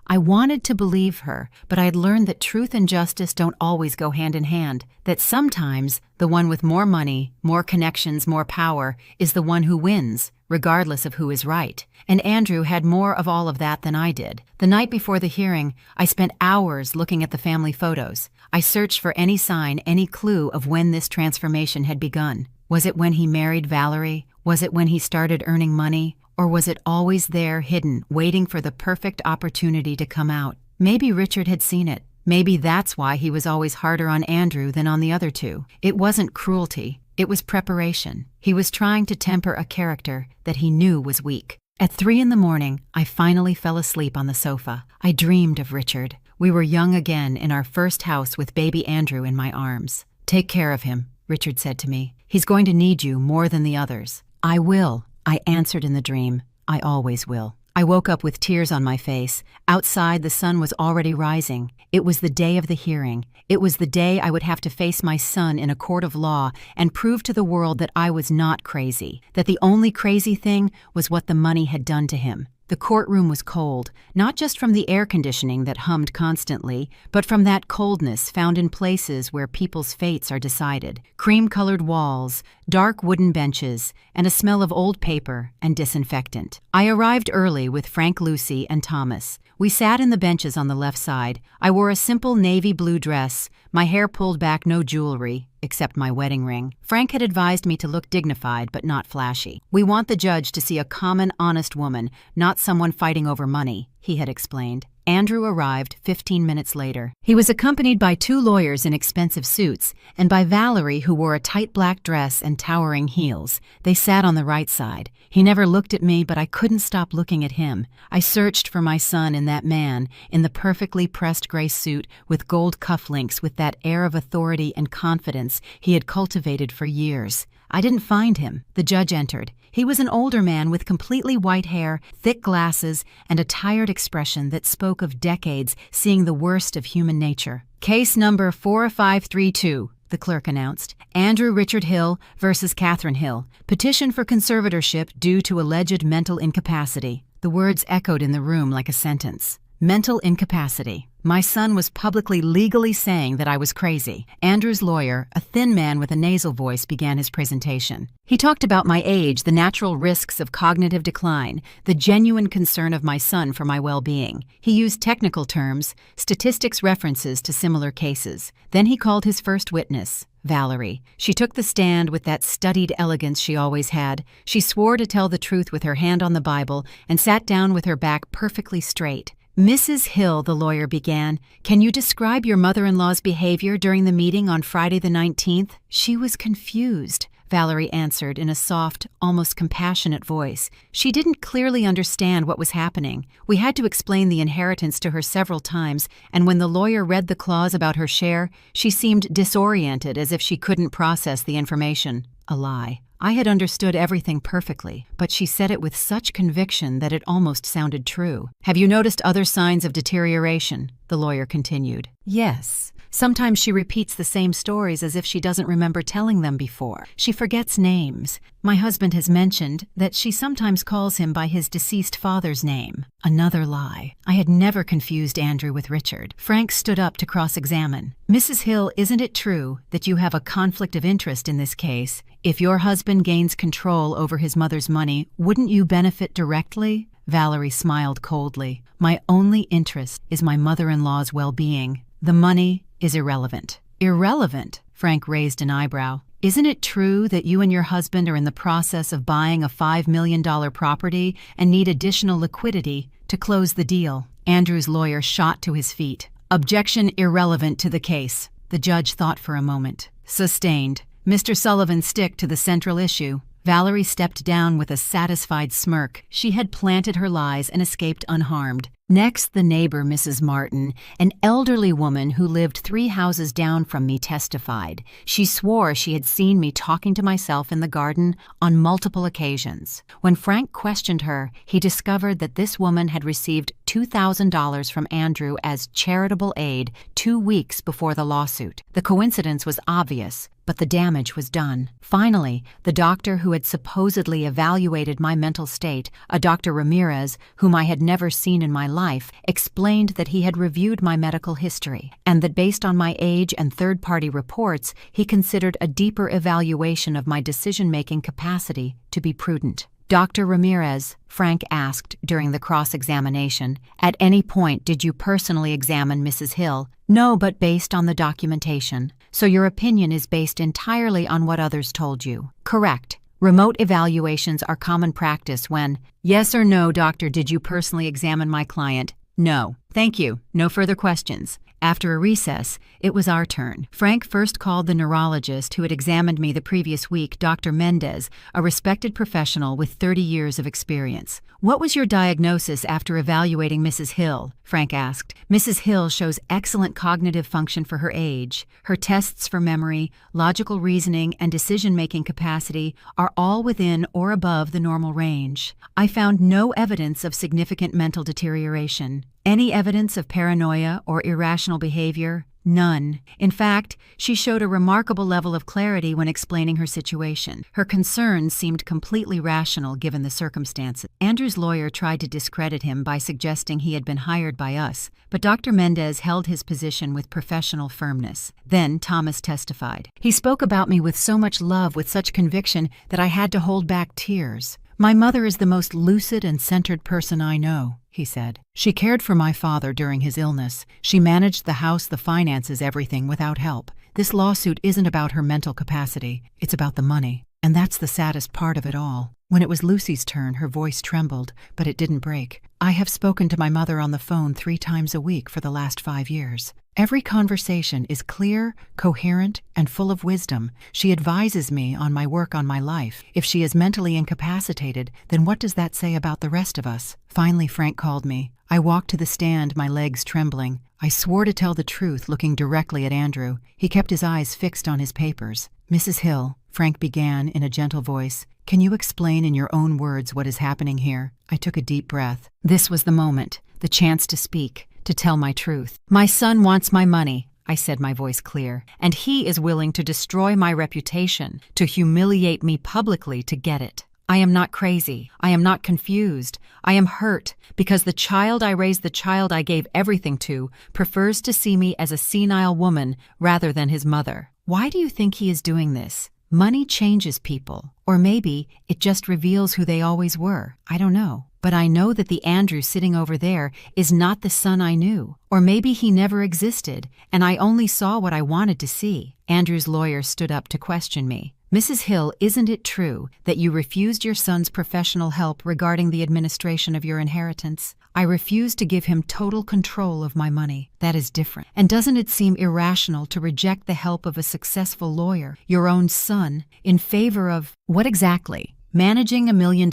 S1: I wanted to believe her, but I had learned that truth and justice don't always go hand in hand, that sometimes the one with more money, more connections, more power is the one who wins, regardless of who is right. And Andrew had more of all of that than I did. The night before the hearing, I spent hours looking at the family photos. I searched for any sign, any clue of when this transformation had begun. Was it when he married Valerie? Was it when he started earning money? Or was it always there, hidden, waiting for the perfect opportunity to come out? Maybe Richard had seen it. Maybe that's why he was always harder on Andrew than on the other two. It wasn't cruelty. It was preparation. He was trying to temper a character that he knew was weak. At 3 a.m, I finally fell asleep on the sofa. I dreamed of Richard. We were young again in our first house with baby Andrew in my arms. "Take care of him," Richard said to me. "He's going to need you more than the others." "I will," I answered in the dream. "I always will." I woke up with tears on my face. Outside, the sun was already rising. It was the day of the hearing. It was the day I would have to face my son in a court of law and prove to the world that I was not crazy, that the only crazy thing was what the money had done to him. The courtroom was cold, not just from the air conditioning that hummed constantly, but from that coldness found in places where people's fates are decided. Cream-colored walls, dark wooden benches, and a smell of old paper and disinfectant. I arrived early with Frank, Lucy, and Thomas. We sat in the benches on the left side. I wore a simple navy blue dress, my hair pulled back, no jewelry, except my wedding ring. Frank had advised me to look dignified but not flashy. "We want the judge to see a common, honest woman, not someone fighting over money," he had explained. Andrew arrived 15 minutes later. He was accompanied by 2 lawyers in expensive suits and by Valerie, who wore a tight black dress and towering heels. They sat on the right side. He never looked at me, but I couldn't stop looking at him. I searched for my son in that man, in the perfectly pressed gray suit with gold cufflinks, with that air of authority and confidence he had cultivated for years. I didn't find him. The judge entered. He was an older man with completely white hair, thick glasses, and a tired expression that spoke of decades seeing the worst of human nature. "Case number 4532, the clerk announced. "Andrew Richard Hill versus Catherine Hill. Petition for conservatorship due to alleged mental incapacity." The words echoed in the room like a sentence. Mental incapacity. My son was publicly legally saying that I was crazy. Andrew's lawyer, a thin man with a nasal voice, began his presentation. He talked about my age, the natural risks of cognitive decline, the genuine concern of my son for my well-being. He used technical terms, statistics, references to similar cases. Then he called his first witness, Valerie. She took the stand with that studied elegance she always had. She swore to tell the truth with her hand on the Bible and sat down with her back perfectly straight. "Mrs. Hill," the lawyer began, "can you describe your mother-in-law's behavior during the meeting on Friday the 19th? She was confused, Valerie answered in a soft, almost compassionate voice. She didn't clearly understand what was happening. We had to explain the inheritance to her several times, and when the lawyer read the clause about her share, she seemed disoriented, as if she couldn't process the information. A lie. I had understood everything perfectly, but she said it with such conviction that it almost sounded true. "Have you noticed other signs of deterioration?" the lawyer continued. "Yes. Sometimes she repeats the same stories as if she doesn't remember telling them before. She forgets names. My husband has mentioned that she sometimes calls him by his deceased father's name." Another lie. I had never confused Andrew with Richard. Frank stood up to cross-examine. "Mrs. Hill, isn't it true that you have a conflict of interest in this case? If your husband gains control over his mother's money, wouldn't you benefit directly?" Valerie smiled coldly. "My only interest is my mother-in-law's well-being. The money is irrelevant." "Irrelevant?" Frank raised an eyebrow. "Isn't it true that you and your husband are in the process of buying a $5 million property and need additional liquidity to close the deal?" Andrew's lawyer shot to his feet. "Objection irrelevant to the case." The judge thought for a moment. "Sustained. Mr. Sullivan, stick to the central issue." Valerie stepped down with a satisfied smirk. She had planted her lies and escaped unharmed. Next, the neighbor, Mrs. Martin, an elderly woman who lived 3 houses down from me, testified. She swore she had seen me talking to myself in the garden on multiple occasions. When Frank questioned her, he discovered that this woman had received $2,000 from Andrew as charitable aid 2 weeks before the lawsuit. The coincidence was obvious, but the damage was done. Finally, the doctor who had supposedly evaluated my mental state, a Dr. Ramirez, whom I had never seen in my life, explained that he had reviewed my medical history, and that based on my age and third-party reports, he considered a deeper evaluation of my decision-making capacity to be prudent. "Dr. Ramirez," Frank asked during the cross-examination, "at any point did you personally examine Mrs. Hill?" "No, but based on the documentation." "So your opinion is based entirely on what others told you?" "Correct. Remote evaluations are common practice when—" "Yes or no, doctor, did you personally examine my client?" "No." "Thank you. No further questions." After a recess, it was our turn. Frank first called the neurologist who had examined me the previous week, Dr. Mendez, a respected professional with 30 years of experience. "What was your diagnosis after evaluating Mrs. Hill?" Frank asked. "Mrs. Hill shows excellent cognitive function for her age. Her tests for memory, logical reasoning, and decision-making capacity are all within or above the normal range. I found no evidence of significant mental deterioration. Any evidence of paranoia or irrational behavior? None. In fact, she showed a remarkable level of clarity when explaining her situation. Her concerns seemed completely rational given the circumstances." Andrew's lawyer tried to discredit him by suggesting he had been hired by us, but Dr. Mendez held his position with professional firmness. Then Thomas testified. "He spoke about me with so much love, with such conviction, that I had to hold back tears. My mother is the most lucid and centered person I know," he said. "She cared for my father during his illness. She managed the house, the finances, everything without help. This lawsuit isn't about her mental capacity. It's about the money. And that's the saddest part of it all." When it was Lucy's turn, her voice trembled, but it didn't break. "I have spoken to my mother on the phone 3 times a week for the last 5 years. Every conversation is clear, coherent, and full of wisdom. She advises me on my work, on my life. If she is mentally incapacitated, then what does that say about the rest of us?" Finally, Frank called me. I walked to the stand, my legs trembling. I swore to tell the truth, looking directly at Andrew. He kept his eyes fixed on his papers. "Mrs. Hill," Frank began in a gentle voice, "can you explain in your own words what is happening here?" I took a deep breath. This was the moment, the chance to speak, to tell my truth. "My son wants my money," I said, my voice clear, "and he is willing to destroy my reputation, to humiliate me publicly to get it. I am not crazy. I am not confused. I am hurt because the child I raised, the child I gave everything to, prefers to see me as a senile woman rather than his mother. Why do you think he is doing this? Money changes people, or maybe it just reveals who they always were. I don't know. But I know that the Andrew sitting over there is not the son I knew. Or maybe he never existed, and I only saw what I wanted to see." Andrew's lawyer stood up to question me. Mrs. Hill, isn't it true that you refused your son's professional help regarding the administration of your inheritance? I refused to give him total control of my money. That is different. And doesn't it seem irrational to reject the help of a successful lawyer, your own son, in favor of what exactly? Managing $1 million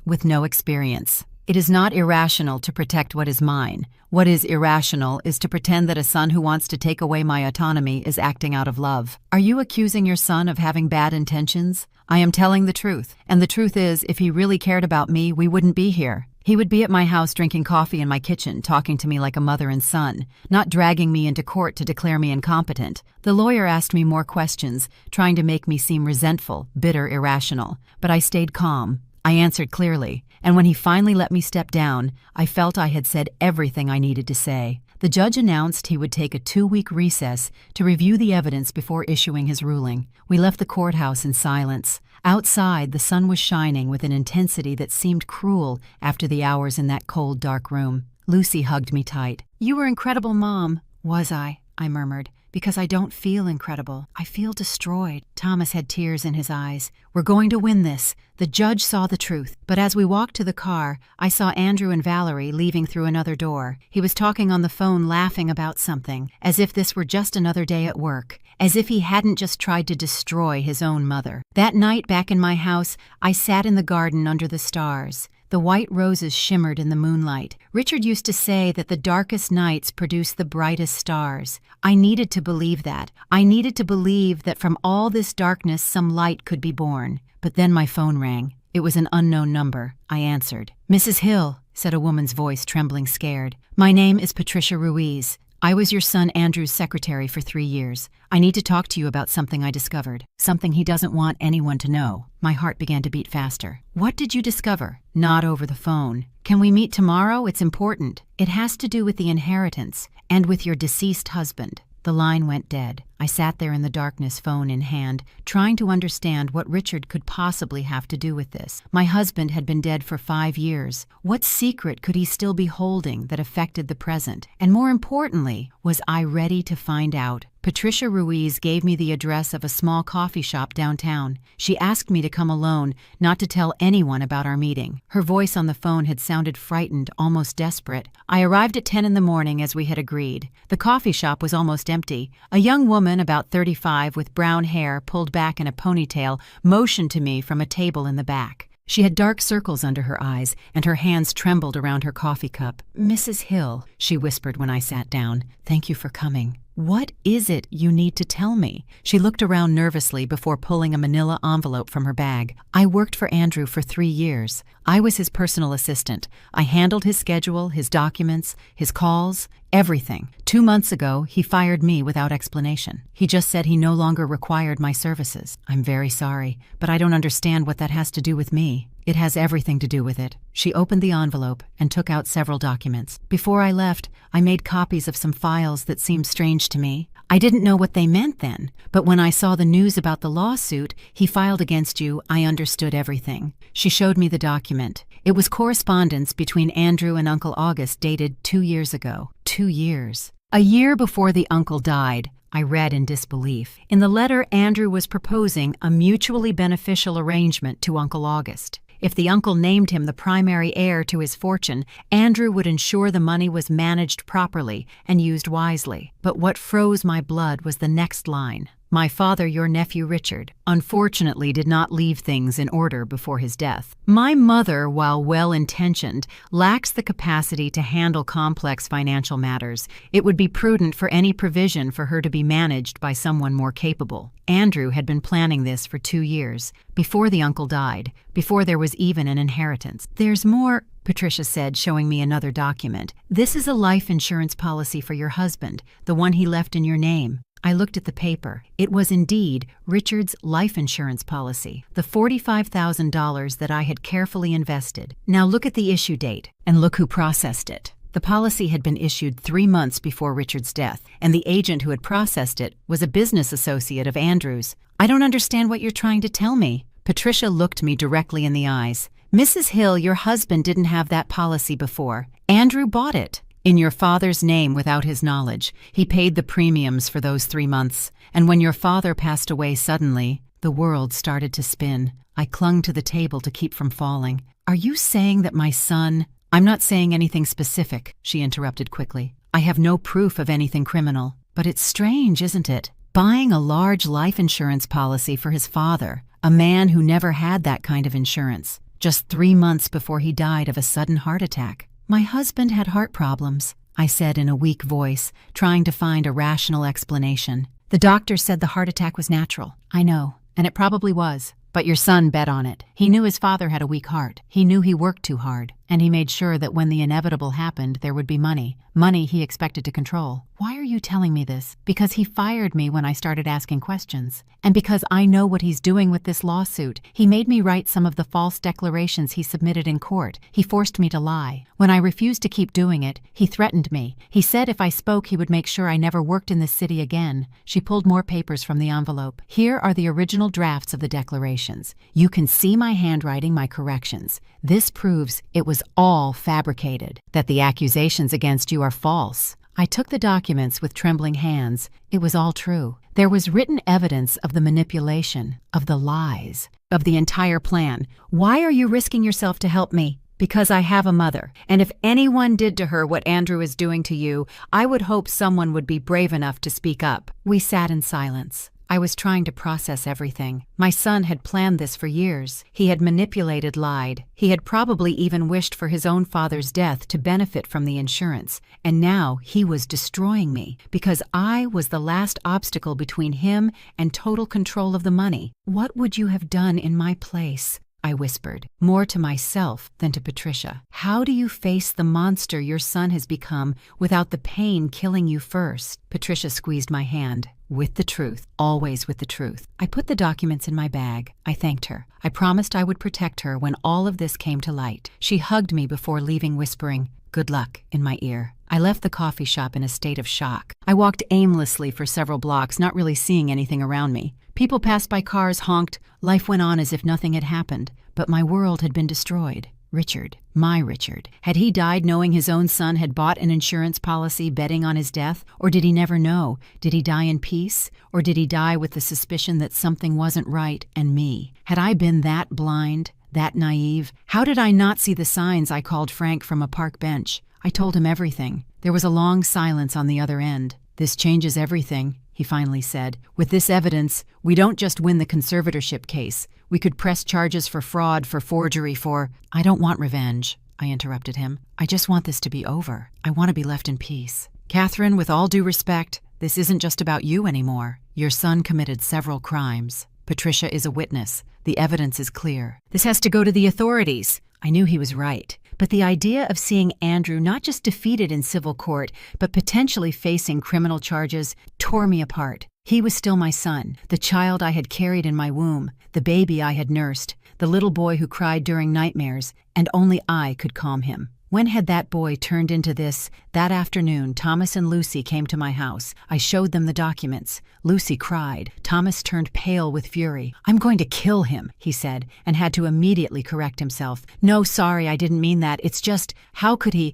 S1: with no experience. It is not irrational to protect what is mine. What is irrational is to pretend that a son who wants to take away my autonomy is acting out of love. Are you accusing your son of having bad intentions? I am telling the truth. And the truth is, if he really cared about me, we wouldn't be here. He would be at my house drinking coffee in my kitchen, talking to me like a mother and son, not dragging me into court to declare me incompetent. The lawyer asked me more questions, trying to make me seem resentful, bitter, irrational. But I stayed calm. I answered clearly, and when he finally let me step down, I felt I had said everything I needed to say. The judge announced he would take a 2-week recess to review the evidence before issuing his ruling. We left the courthouse in silence. Outside, the sun was shining with an intensity that seemed cruel after the hours in that cold, dark room. Lucy hugged me tight. "You were incredible, Mom." "Was I?" I murmured. "Because I don't feel incredible. I feel destroyed." Thomas had tears in his eyes. "We're going to win this." The judge saw the truth. But as we walked to the car, I saw Andrew and Valerie leaving through another door. He was talking on the phone, laughing about something, as if this were just another day at work, as if he hadn't just tried to destroy his own mother. That night back in my house, I sat in the garden under the stars. The white roses shimmered in the moonlight. Richard used to say that the darkest nights produce the brightest stars. I needed to believe that. I needed to believe that from all this darkness some light could be born. But then my phone rang. It was an unknown number. I answered. "Mrs. Hill," said a woman's voice, trembling, scared. "My name is Patricia Ruiz. I was your son Andrew's secretary for 3 years. I need to talk to you about something I discovered. Something he doesn't want anyone to know." My heart began to beat faster. "What did you discover?" "Not over the phone." "Can we meet tomorrow? It's important." "It has to do with the inheritance and with your deceased husband." The line went dead. I sat there in the darkness, phone in hand, trying to understand what Richard could possibly have to do with this. My husband had been dead for 5 years. What secret could he still be holding that affected the present? And more importantly, was I ready to find out? Patricia Ruiz gave me the address of a small coffee shop downtown. She asked me to come alone, not to tell anyone about our meeting. Her voice on the phone had sounded frightened, almost desperate. I arrived at 10 in the morning as we had agreed. The coffee shop was almost empty. A young woman about 35 with brown hair pulled back in a ponytail motioned to me from a table in the back. She had dark circles under her eyes, and her hands trembled around her coffee cup. "Mrs. Hill," she whispered when I sat down, "thank you for coming." "What is it you need to tell me?" She looked around nervously before pulling a manila envelope from her bag. "I worked for Andrew for 3 years. I was his personal assistant. I handled his schedule, his documents, his calls, everything. 2 months ago, he fired me without explanation. He just said he no longer required my services. I'm very sorry, but I don't understand what that has to do with me." "It has everything to do with it." She opened the envelope and took out several documents. "Before I left, I made copies of some files that seemed strange to me. I didn't know what they meant then, but when I saw the news about the lawsuit he filed against you, I understood everything." She showed me the document. It was correspondence between Andrew and Uncle August dated 2 years ago. 2 years. A year before the uncle died, I read in disbelief. In the letter, Andrew was proposing a mutually beneficial arrangement to Uncle August. If the uncle named him the primary heir to his fortune, Andrew would ensure the money was managed properly and used wisely. But what froze my blood was the next line. "My father, your nephew Richard, unfortunately did not leave things in order before his death. My mother, while well-intentioned, lacks the capacity to handle complex financial matters. It would be prudent for any provision for her to be managed by someone more capable." Andrew had been planning this for 2 years, before the uncle died, before there was even an inheritance. "There's more," Patricia said, showing me another document. "This is a life insurance policy for your husband, the one he left in your name." I looked at the paper. It was indeed Richard's life insurance policy, the $45,000 that I had carefully invested. Now look at the issue date, and look who processed it. The policy had been issued 3 months before Richard's death, and the agent who had processed it was a business associate of Andrew's. "I don't understand what you're trying to tell me." Patricia looked me directly in the eyes. "Mrs. Hill, your husband didn't have that policy before. Andrew bought it in your father's name without his knowledge. He paid the premiums for those 3 months, and when your father passed away suddenly, The world started to spin. I clung to the table to keep from falling. "Are you saying that my son—" "I'm not saying anything specific," she interrupted quickly. "I have no proof of anything criminal. But it's strange, isn't it? Buying a large life insurance policy for his father, a man who never had that kind of insurance, just 3 months before he died of a sudden heart attack." "My husband had heart problems," I said in a weak voice, trying to find a rational explanation. "The doctor said the heart attack was natural." "I know, and it probably was. But your son bet on it. He knew his father had a weak heart. He knew he worked too hard. And he made sure that when the inevitable happened, there would be money. Money he expected to control. Why are you telling me this? Because he fired me when I started asking questions. And because I know what he's doing with this lawsuit. He made me write some of the false declarations he submitted in court. He forced me to lie. When I refused to keep doing it, he threatened me. He said if I spoke, he would make sure I never worked in this city again." She pulled more papers from the envelope. "Here are the original drafts of the declarations. You can see my handwriting, my corrections. This proves it was all fabricated, that the accusations against you are false." I took the documents with trembling hands. It was all true. There was written evidence of the manipulation, of the lies, of the entire plan. "Why are you risking yourself to help me?" "Because I have a mother, and if anyone did to her what Andrew is doing to you, I would hope someone would be brave enough to speak up." We sat in silence. I was trying to process everything. My son had planned this for years. He had manipulated, lied. He had probably even wished for his own father's death to benefit from the insurance. And now he was destroying me because I was the last obstacle between him and total control of the money. "What would you have done in my place?" I whispered, more to myself than to Patricia. "How do you face the monster your son has become without the pain killing you first?" Patricia squeezed my hand. "With the truth, always with the truth." I put the documents in my bag. I thanked her. I promised I would protect her when all of this came to light. She hugged me before leaving, whispering, "Good luck," in my ear. I left the coffee shop in a state of shock. I walked aimlessly for several blocks, not really seeing anything around me. People passed by, cars honked. Life went on as if nothing had happened. But my world had been destroyed. Richard, my Richard. Had he died knowing his own son had bought an insurance policy betting on his death? Or did he never know? Did he die in peace? Or did he die with the suspicion that something wasn't right and me? Had I been that blind, that naive? How did I not see the signs? I called Frank from a park bench. I told him everything. There was a long silence on the other end. "This changes everything," he finally said. "With this evidence, we don't just win the conservatorship case. We could press charges for fraud, for forgery, for—" "I don't want revenge," I interrupted him. "I just want this to be over. I want to be left in peace. Catherine, with all due respect, this isn't just about you anymore. Your son committed several crimes. Patricia is a witness. The evidence is clear. This has to go to the authorities." I knew he was right. But the idea of seeing Andrew not just defeated in civil court, but potentially facing criminal charges, tore me apart. He was still my son, the child I had carried in my womb, the baby I had nursed, the little boy who cried during nightmares, and only I could calm him. When had that boy turned into this? That afternoon, Thomas and Lucy came to my house. I showed them the documents. Lucy cried. Thomas turned pale with fury. "I'm going to kill him," he said, and had to immediately correct himself. "No, sorry, I didn't mean that. It's just, how could he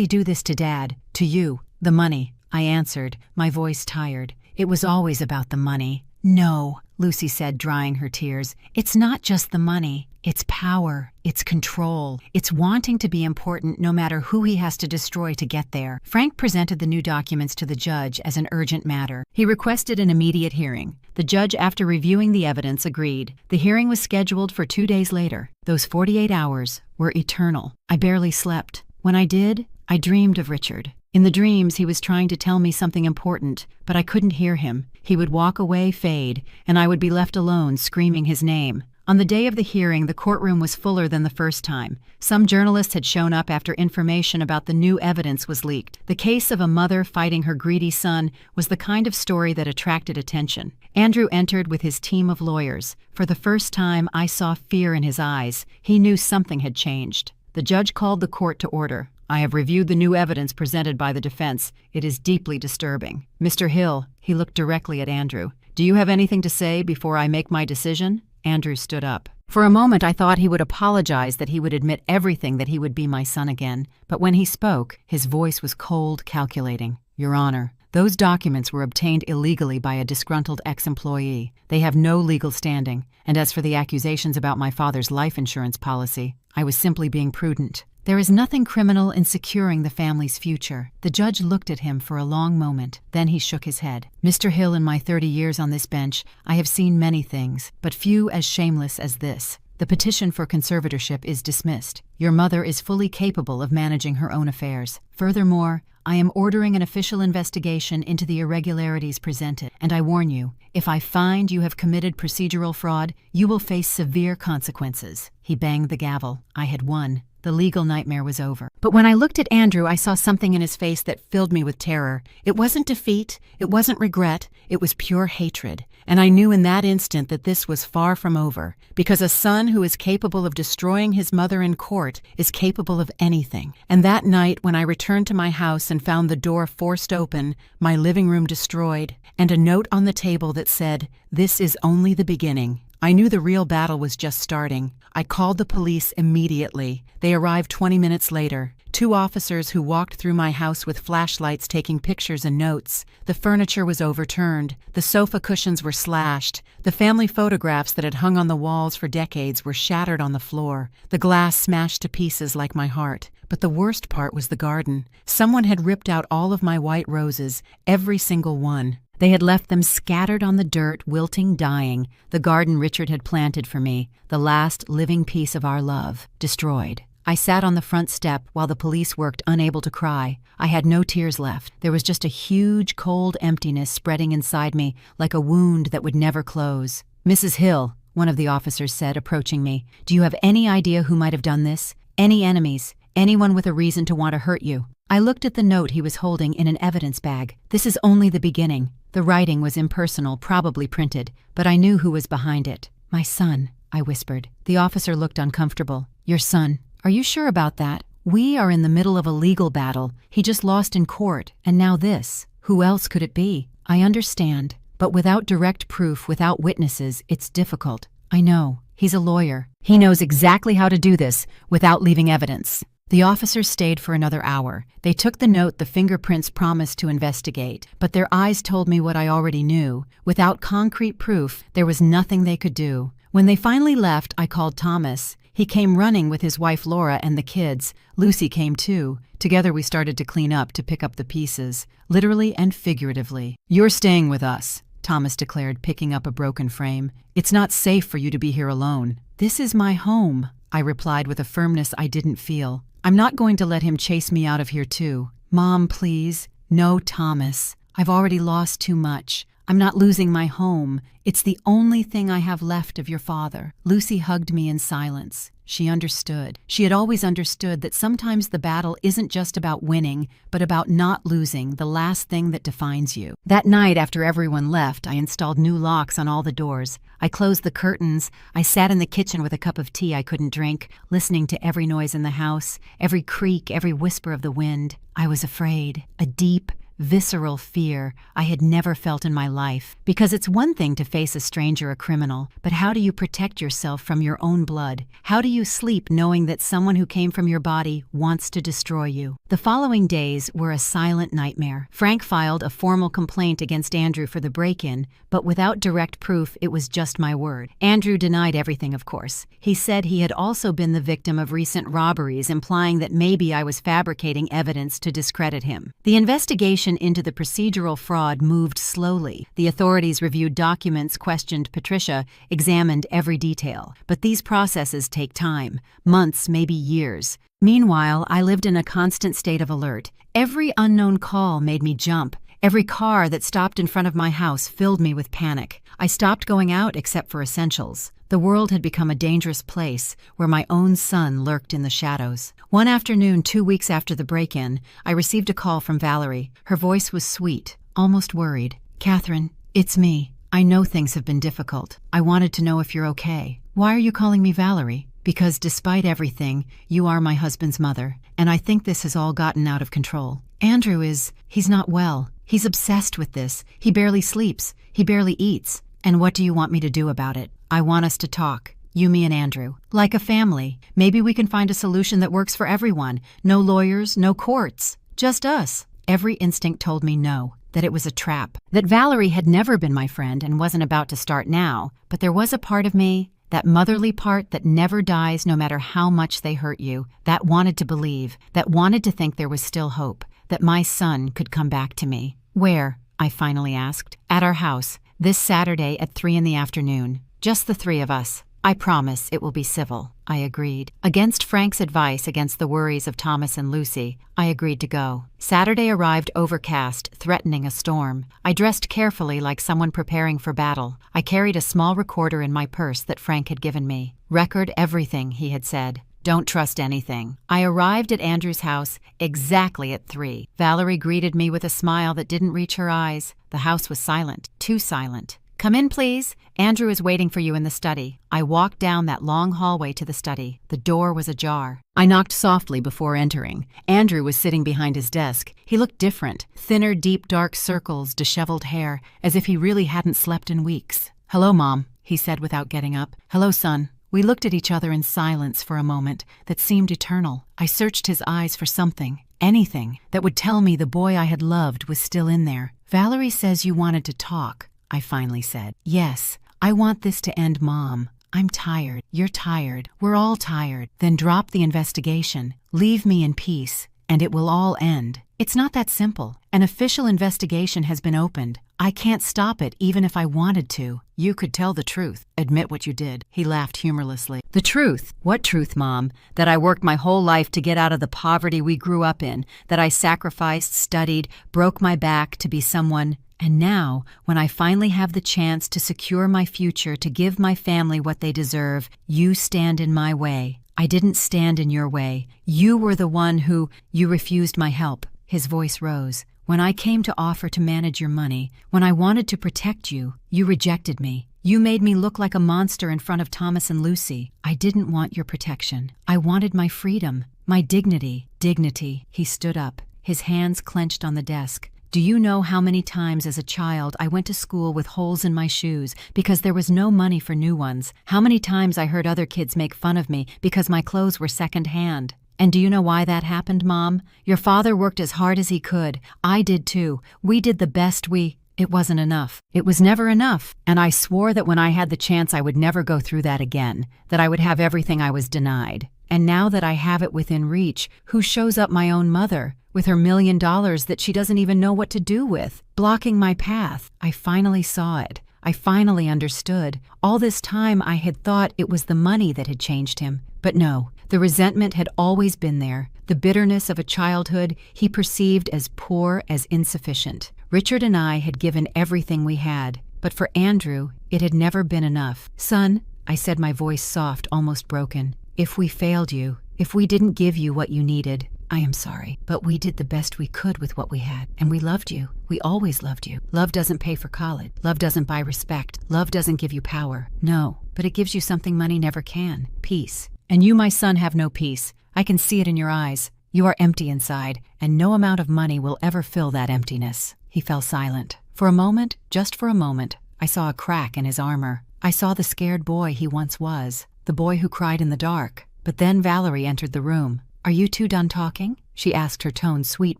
S1: do this to Dad? To you? The money," I answered, my voice tired. "It was always about the money." "No," Lucy said, drying her tears. "It's not just the money. It's power. It's control. It's wanting to be important no matter who he has to destroy to get there." Frank presented the new documents to the judge as an urgent matter. He requested an immediate hearing. The judge, after reviewing the evidence, agreed. The hearing was scheduled for 2 days later. Those 48 hours were eternal. I barely slept. When I did, I dreamed of Richard. In the dreams, he was trying to tell me something important, but I couldn't hear him. He would walk away, fade, and I would be left alone, screaming his name. On the day of the hearing, the courtroom was fuller than the first time. Some journalists had shown up after information about the new evidence was leaked. The case of a mother fighting her greedy son was the kind of story that attracted attention. Andrew entered with his team of lawyers. For the first time, I saw fear in his eyes. He knew something had changed. The judge called the court to order. "I have reviewed the new evidence presented by the defense. It is deeply disturbing. Mr. Hill," he looked directly at Andrew, "do you have anything to say before I make my decision?" Andrew stood up. For a moment I thought he would apologize, that he would admit everything, that he would be my son again. But when he spoke, his voice was cold, calculating. "Your Honor, Those documents were obtained illegally by a disgruntled ex-employee. They have no legal standing. And as for the accusations about my father's life insurance policy, I was simply being prudent. There is nothing criminal in securing the family's future. The judge looked at him for a long moment. Then he shook his head. Mr. Hill, in my 30 years on this bench, I have seen many things, but few as shameless as this. The petition for conservatorship is dismissed. Your mother is fully capable of managing her own affairs. Furthermore, I am ordering an official investigation into the irregularities presented, and I warn you, if I find you have committed procedural fraud, you will face severe consequences. He banged the gavel. I had won. The legal nightmare was over. But when I looked at Andrew, I saw something in his face that filled me with terror. It wasn't defeat, it wasn't regret, it was pure hatred. And I knew in that instant that this was far from over, because a son who is capable of destroying his mother in court is capable of anything. And that night, when I returned to my house and found the door forced open, my living room destroyed, and a note on the table that said, "This is only the beginning," I knew the real battle was just starting. I called the police immediately. They arrived 20 minutes later. 2 officers who walked through my house with flashlights taking pictures and notes. The furniture was overturned. The sofa cushions were slashed. The family photographs that had hung on the walls for decades were shattered on the floor. The glass smashed to pieces like my heart. But the worst part was the garden. Someone had ripped out all of my white roses, every single one. They had left them scattered on the dirt, wilting, dying. The garden Richard had planted for me, the last living piece of our love, destroyed. I sat on the front step while the police worked, unable to cry. I had no tears left. There was just a huge, cold emptiness spreading inside me, like a wound that would never close. "Mrs. Hill," one of the officers said, approaching me, "do you have any idea who might have done this? Any enemies? Anyone with a reason to want to hurt you?" I looked at the note he was holding in an evidence bag. This is only the beginning. The writing was impersonal, probably printed, but I knew who was behind it. "My son," I whispered. The officer looked uncomfortable. "Your son? Are you sure about that? We are in the middle of a legal battle. He just lost in court, and now this. Who else could it be?" "I understand, but without direct proof, without witnesses, it's difficult." "I know. He's a lawyer. He knows exactly how to do this without leaving evidence." The officers stayed for another hour. They took the note the fingerprints promised to investigate, but their eyes told me what I already knew. Without concrete proof, there was nothing they could do. When they finally left, I called Thomas. He came running with his wife Laura and the kids. Lucy came too. Together we started to clean up, to pick up the pieces, literally and figuratively. "You're staying with us," Thomas declared, picking up a broken frame. "It's not safe for you to be here alone." "This is my home," I replied with a firmness I didn't feel. "I'm not going to let him chase me out of here too." "Mom, please." "No, Thomas. I've already lost too much. I'm not losing my home. It's the only thing I have left of your father." Lucy hugged me in silence. She understood. She had always understood that sometimes the battle isn't just about winning, but about not losing the last thing that defines you. That night, after everyone left, I installed new locks on all the doors. I closed the curtains. I sat in the kitchen with a cup of tea I couldn't drink, listening to every noise in the house, every creak, every whisper of the wind. I was afraid. A deep, visceral fear I had never felt in my life. Because it's one thing to face a stranger, a criminal, but how do you protect yourself from your own blood? How do you sleep knowing that someone who came from your body wants to destroy you? The following days were a silent nightmare. Frank filed a formal complaint against Andrew for the break-in, but without direct proof, it was just my word. Andrew denied everything, of course. He said he had also been the victim of recent robberies, implying that maybe I was fabricating evidence to discredit him. The investigation into the procedural fraud moved slowly. The authorities reviewed documents, questioned Patricia, examined every detail. But these processes take time, months, maybe years. Meanwhile, I lived in a constant state of alert. Every unknown call made me jump. Every car that stopped in front of my house filled me with panic. I stopped going out except for essentials. The world had become a dangerous place where my own son lurked in the shadows. One afternoon, 2 weeks after the break-in, I received a call from Valerie. Her voice was sweet, almost worried. "Catherine, it's me. I know things have been difficult. I wanted to know if you're okay." "Why are you calling me Valerie?" "Because despite everything, you are my husband's mother, and I think this has all gotten out of control. Andrew he's not well. He's obsessed with this. He barely sleeps. He barely eats. And what do you want me to do about it? I want us to talk. You, me, and Andrew. Like a family. Maybe we can find a solution that works for everyone. No lawyers, no courts. Just us." Every instinct told me no, that it was a trap, that Valerie had never been my friend and wasn't about to start now, but there was a part of me, that motherly part that never dies no matter how much they hurt you, that wanted to believe, that wanted to think there was still hope, that my son could come back to me. Where? I finally asked. At our house, this Saturday at 3 p.m. Just the three of us. I promise it will be civil, I agreed. Against Frank's advice, against the worries of Thomas and Lucy, I agreed to go. Saturday arrived overcast, threatening a storm. I dressed carefully like someone preparing for battle. I carried a small recorder in my purse that Frank had given me. Record everything, he had said. Don't trust anything. I arrived at Andrew's house exactly at 3. Valerie greeted me with a smile that didn't reach her eyes. The house was silent, too silent. Come in, please. Andrew is waiting for you in the study. I walked down that long hallway to the study. The door was ajar. I knocked softly before entering. Andrew was sitting behind his desk. He looked different. Thinner, deep, dark circles, disheveled hair, as if he really hadn't slept in weeks. Hello, Mom, he said without getting up. Hello, son. We looked at each other in silence for a moment that seemed eternal. I searched his eyes for something, anything, that would tell me the boy I had loved was still in there. Valerie says you wanted to talk, I finally said. Yes, I want this to end, Mom. I'm tired. You're tired. We're all tired. Then drop the investigation. Leave me in peace, and it will all end. It's not that simple. An official investigation has been opened. I can't stop it even if I wanted to. You could tell the truth. Admit what you did. He laughed humorlessly. The truth? What truth, Mom? That I worked my whole life to get out of the poverty we grew up in. That I sacrificed, studied, broke my back to be someone. And now, when I finally have the chance to secure my future, to give my family what they deserve, you stand in my way. I didn't stand in your way. You were the one you refused my help. His voice rose. When I came to offer to manage your money, when I wanted to protect you, you rejected me. You made me look like a monster in front of Thomas and Lucy. I didn't want your protection. I wanted my freedom, my dignity. Dignity. He stood up, his hands clenched on the desk. Do you know how many times as a child I went to school with holes in my shoes because there was no money for new ones? How many times I heard other kids make fun of me because my clothes were second-hand? And do you know why that happened, Mom? Your father worked as hard as he could. I did too. We did the best It wasn't enough. It was never enough. And I swore that when I had the chance I would never go through that again, that I would have everything I was denied. And now that I have it within reach, who shows up my own mother, with her $1 million that she doesn't even know what to do with, blocking my path? I finally saw it. I finally understood. All this time I had thought it was the money that had changed him. But no, the resentment had always been there. The bitterness of a childhood he perceived as poor, as insufficient. Richard and I had given everything we had, but for Andrew, it had never been enough. Son, I said, my voice soft, almost broken, if we failed you, if we didn't give you what you needed, I am sorry, but we did the best we could with what we had, and we loved you. We always loved you. Love doesn't pay for college. Love doesn't buy respect. Love doesn't give you power. No, but it gives you something money never can. Peace. And you, my son, have no peace. I can see it in your eyes. You are empty inside, and no amount of money will ever fill that emptiness. He fell silent. For a moment, just for a moment, I saw a crack in his armor. I saw the scared boy he once was, the boy who cried in the dark. But then Valerie entered the room. Are you two done talking? She asked, her tone sweet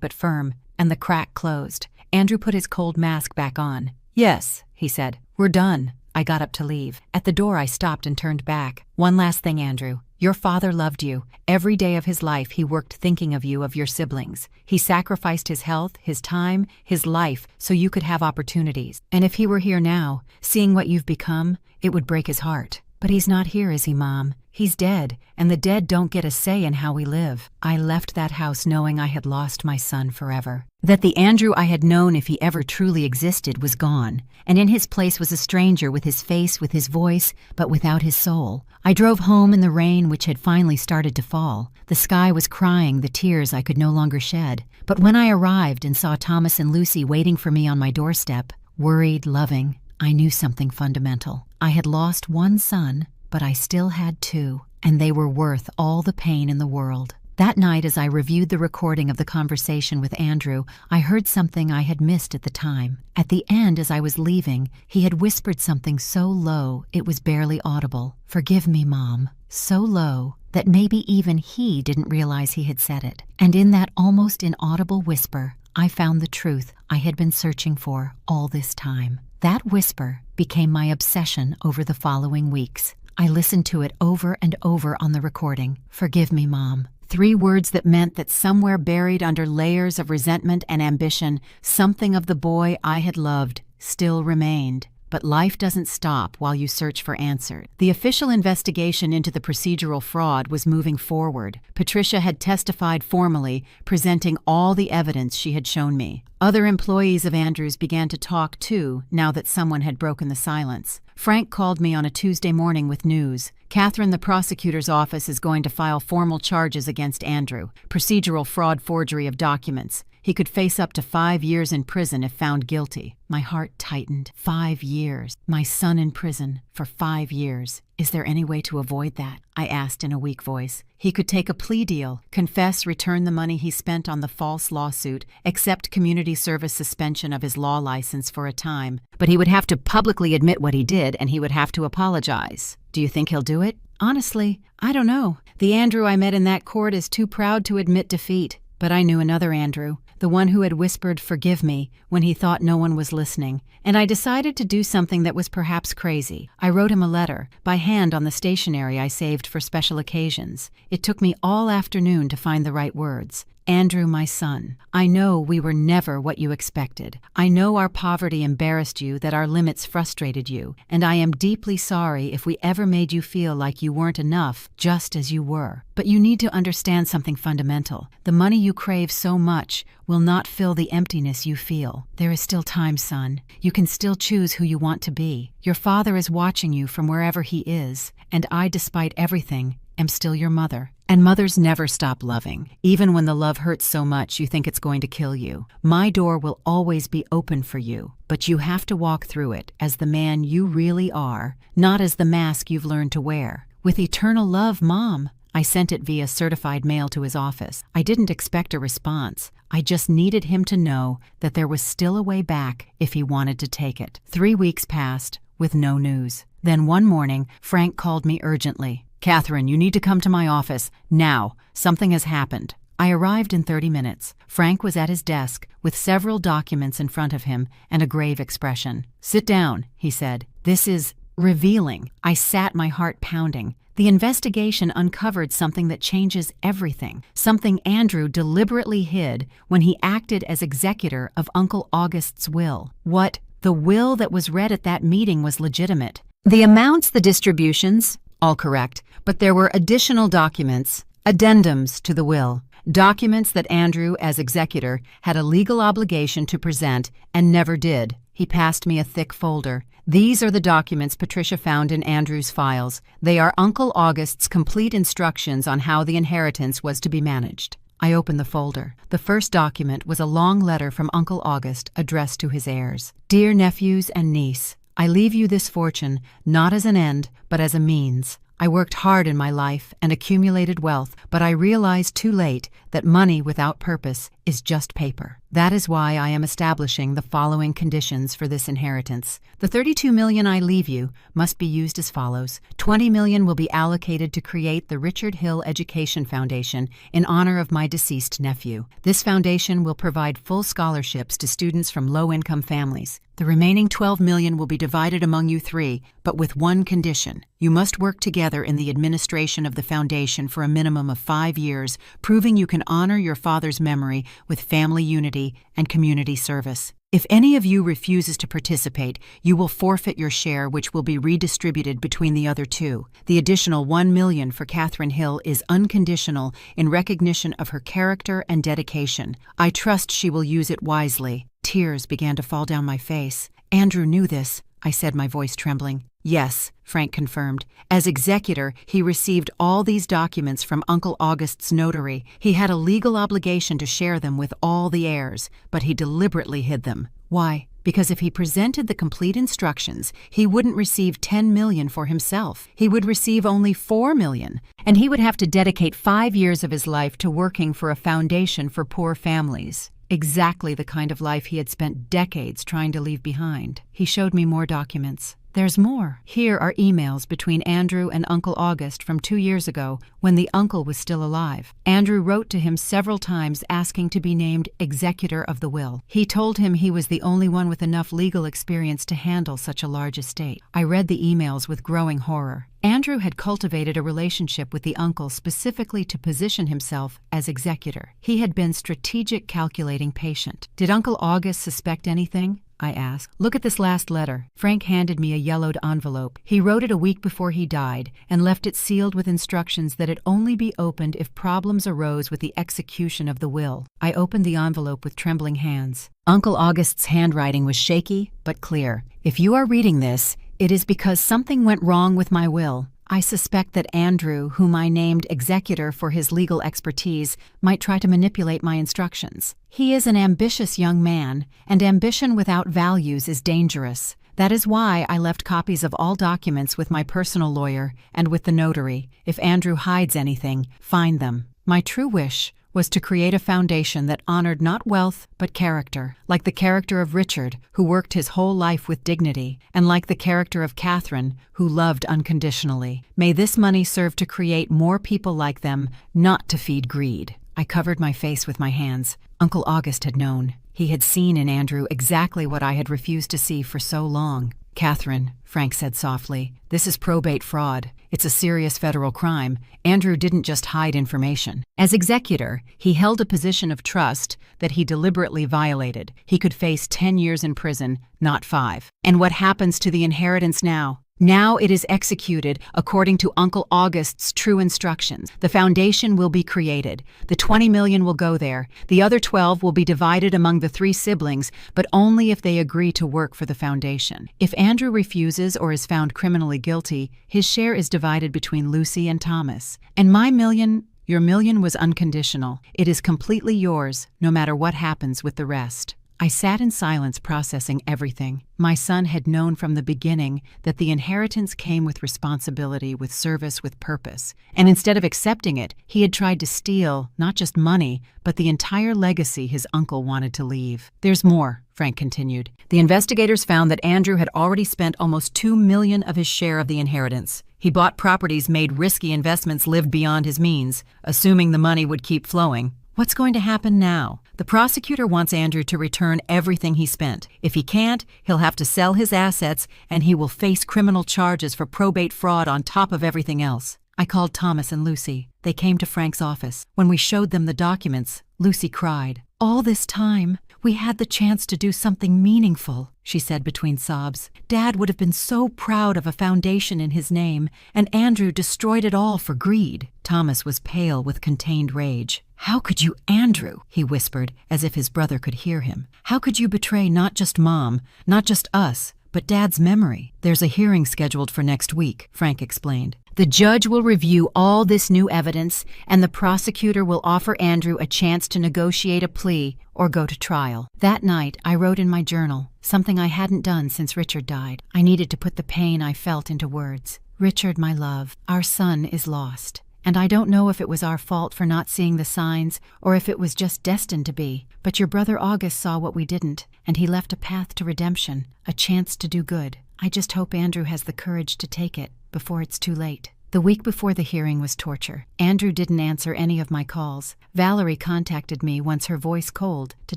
S1: but firm, and the crack closed. Andrew put his cold mask back on. Yes, he said. We're done. I got up to leave. At the door I stopped and turned back. One last thing, Andrew. Your father loved you. Every day of his life he worked thinking of you, of your siblings. He sacrificed his health, his time, his life so you could have opportunities. And if he were here now, seeing what you've become, it would break his heart. But he's not here, is he, Mom? He's dead, and the dead don't get a say in how we live. I left that house knowing I had lost my son forever. That the Andrew I had known, if he ever truly existed, was gone, and in his place was a stranger with his face, with his voice, but without his soul. I drove home in the rain which had finally started to fall. The sky was crying the tears I could no longer shed. But when I arrived and saw Thomas and Lucy waiting for me on my doorstep, worried, loving, I knew something fundamental. I had lost one son, but I still had two, and they were worth all the pain in the world. That night, as I reviewed the recording of the conversation with Andrew, I heard something I had missed at the time. At the end, as I was leaving, he had whispered something so low it was barely audible. Forgive me, Mom. So low that maybe even he didn't realize he had said it. And in that almost inaudible whisper, I found the truth I had been searching for all this time. That whisper became my obsession over the following weeks. I listened to it over and over on the recording. "Forgive me, Mom." 3 words that meant that somewhere buried under layers of resentment and ambition, something of the boy I had loved still remained. But life doesn't stop while you search for answers. The official investigation into the procedural fraud was moving forward. Patricia had testified formally, presenting all the evidence she had shown me. Other employees of Andrew's began to talk too, now that someone had broken the silence. Frank called me on a Tuesday morning with news. "Catherine, the prosecutor's office is going to file formal charges against Andrew. Procedural fraud, forgery of documents. He could face up to 5 years in prison if found guilty." My heart tightened. 5 years. My son in prison for 5 years. Is there any way to avoid that? I asked in a weak voice. He could take a plea deal, confess, return the money he spent on the false lawsuit, accept community service suspension of his law license for a time. But he would have to publicly admit what he did, and he would have to apologize. Do you think he'll do it? Honestly, I don't know. The Andrew I met in that court is too proud to admit defeat. But I knew another Andrew, the one who had whispered "forgive me" when he thought no one was listening, and I decided to do something that was perhaps crazy. I wrote him a letter, by hand on the stationery I saved for special occasions. It took me all afternoon to find the right words. "Andrew, my son, I know we were never what you expected. I know our poverty embarrassed you, that our limits frustrated you, and I am deeply sorry if we ever made you feel like you weren't enough, just as you were. But you need to understand something fundamental. The money you crave so much will not fill the emptiness you feel. There is still time, son. You can still choose who you want to be. Your father is watching you from wherever he is, and I, despite everything, am still your mother. And mothers never stop loving, even when the love hurts so much you think it's going to kill you. My door will always be open for you, but you have to walk through it as the man you really are, not as the mask you've learned to wear. With eternal love, Mom." I sent it via certified mail to his office. I didn't expect a response. I just needed him to know that there was still a way back if he wanted to take it. 3 weeks passed with no news. Then one morning, Frank called me urgently. "Catherine, you need to come to my office, now. Something has happened." I arrived in 30 minutes. Frank was at his desk, with several documents in front of him and a grave expression. "Sit down," he said. "This is revealing." I sat, my heart pounding. The investigation uncovered something that changes everything, something Andrew deliberately hid when he acted as executor of Uncle August's will. What? The will that was read at that meeting was legitimate. The amounts, the distributions, all correct, but there were additional documents, addendums to the will, documents that Andrew, as executor, had a legal obligation to present and never did. He passed me a thick folder. "These are the documents Patricia found in Andrew's files. They are Uncle August's complete instructions on how the inheritance was to be managed." I opened the folder. The first document was a long letter from Uncle August addressed to his heirs. "Dear nephews and niece, I leave you this fortune, not as an end, but as a means. I worked hard in my life and accumulated wealth, but I realized too late that money without purpose is just paper. That is why I am establishing the following conditions for this inheritance. The $32 million I leave you must be used as follows. $20 million will be allocated to create the Richard Hill Education Foundation in honor of my deceased nephew. This foundation will provide full scholarships to students from low-income families. The remaining $12 million will be divided among you 3, but with one condition. You must work together in the administration of the foundation for a minimum of 5 years, proving you can honor your father's memory with family unity and community service. If any of you refuses to participate, you will forfeit your share, which will be redistributed between the other 2. The additional $1 million for Catherine Hill is unconditional in recognition of her character and dedication. I trust she will use it wisely." Tears began to fall down my face. "Andrew knew this," I said, my voice trembling. "Yes," Frank confirmed. "As executor, he received all these documents from Uncle August's notary. He had a legal obligation to share them with all the heirs, but he deliberately hid them. Why? Because if he presented the complete instructions, he wouldn't receive $10 million for himself. He would receive only $4 million, and he would have to dedicate 5 years of his life to working for a foundation for poor families. Exactly the kind of life he had spent decades trying to leave behind." He showed me more documents. There's more. Here are emails between Andrew and Uncle August from 2 years ago when the uncle was still alive. Andrew wrote to him several times asking to be named executor of the will. He told him he was the only one with enough legal experience to handle such a large estate. I read the emails with growing horror. Andrew had cultivated a relationship with the uncle specifically to position himself as executor. He had been strategic, calculating, patient. Did Uncle August suspect anything? I asked. Look at this last letter. Frank handed me a yellowed envelope. He wrote it a week before he died and left it sealed with instructions that it only be opened if problems arose with the execution of the will. I opened the envelope with trembling hands. Uncle August's handwriting was shaky but clear. If you are reading this, it is because something went wrong with my will. I suspect that Andrew, whom I named executor for his legal expertise, might try to manipulate my instructions. He is an ambitious young man, and ambition without values is dangerous. That is why I left copies of all documents with my personal lawyer and with the notary. If Andrew hides anything, find them. My true wish was to create a foundation that honored not wealth but character, like the character of Richard, who worked his whole life with dignity, and like the character of Catherine, who loved unconditionally. May this money serve to create more people like them, not to feed greed. I covered my face with my hands. Uncle August had known. He had seen in Andrew exactly what I had refused to see for so long. Catherine, Frank said softly, this is probate fraud. It's a serious federal crime. Andrew didn't just hide information. As executor, he held a position of trust that he deliberately violated. He could face 10 years in prison, not 5. And what happens to the inheritance now? Now it is executed according to Uncle August's true instructions. The foundation will be created. The 20 million will go there. The other 12 will be divided among the 3 siblings, but only if they agree to work for the foundation. If Andrew refuses or is found criminally guilty, his share is divided between Lucy and Thomas. And my million, your million, was unconditional. It is completely yours, no matter what happens with the rest. I sat in silence, processing everything. My son had known from the beginning that the inheritance came with responsibility, with service, with purpose. And instead of accepting it, he had tried to steal not just money, but the entire legacy his uncle wanted to leave. There's more, Frank continued. The investigators found that Andrew had already spent almost $2 million of his share of the inheritance. He bought properties, made risky investments, lived beyond his means, assuming the money would keep flowing. What's going to happen now? The prosecutor wants Andrew to return everything he spent. If he can't, he'll have to sell his assets and he will face criminal charges for probate fraud on top of everything else. I called Thomas and Lucy. They came to Frank's office. When we showed them the documents, Lucy cried. All this time, we had the chance to do something meaningful, she said between sobs. Dad would have been so proud of a foundation in his name, and Andrew destroyed it all for greed. Thomas was pale with contained rage. How could you, Andrew? He whispered, as if his brother could hear him. How could you betray not just Mom, not just us, but Dad's memory? There's a hearing scheduled for next week, Frank explained. The judge will review all this new evidence, and the prosecutor will offer Andrew a chance to negotiate a plea or go to trial. That night, I wrote in my journal, something I hadn't done since Richard died. I needed to put the pain I felt into words. Richard, my love, our son is lost. And I don't know if it was our fault for not seeing the signs or if it was just destined to be. But your brother August saw what we didn't, and he left a path to redemption, a chance to do good. I just hope Andrew has the courage to take it before it's too late. The week before the hearing was torture. Andrew didn't answer any of my calls. Valerie contacted me, once her voice cold, to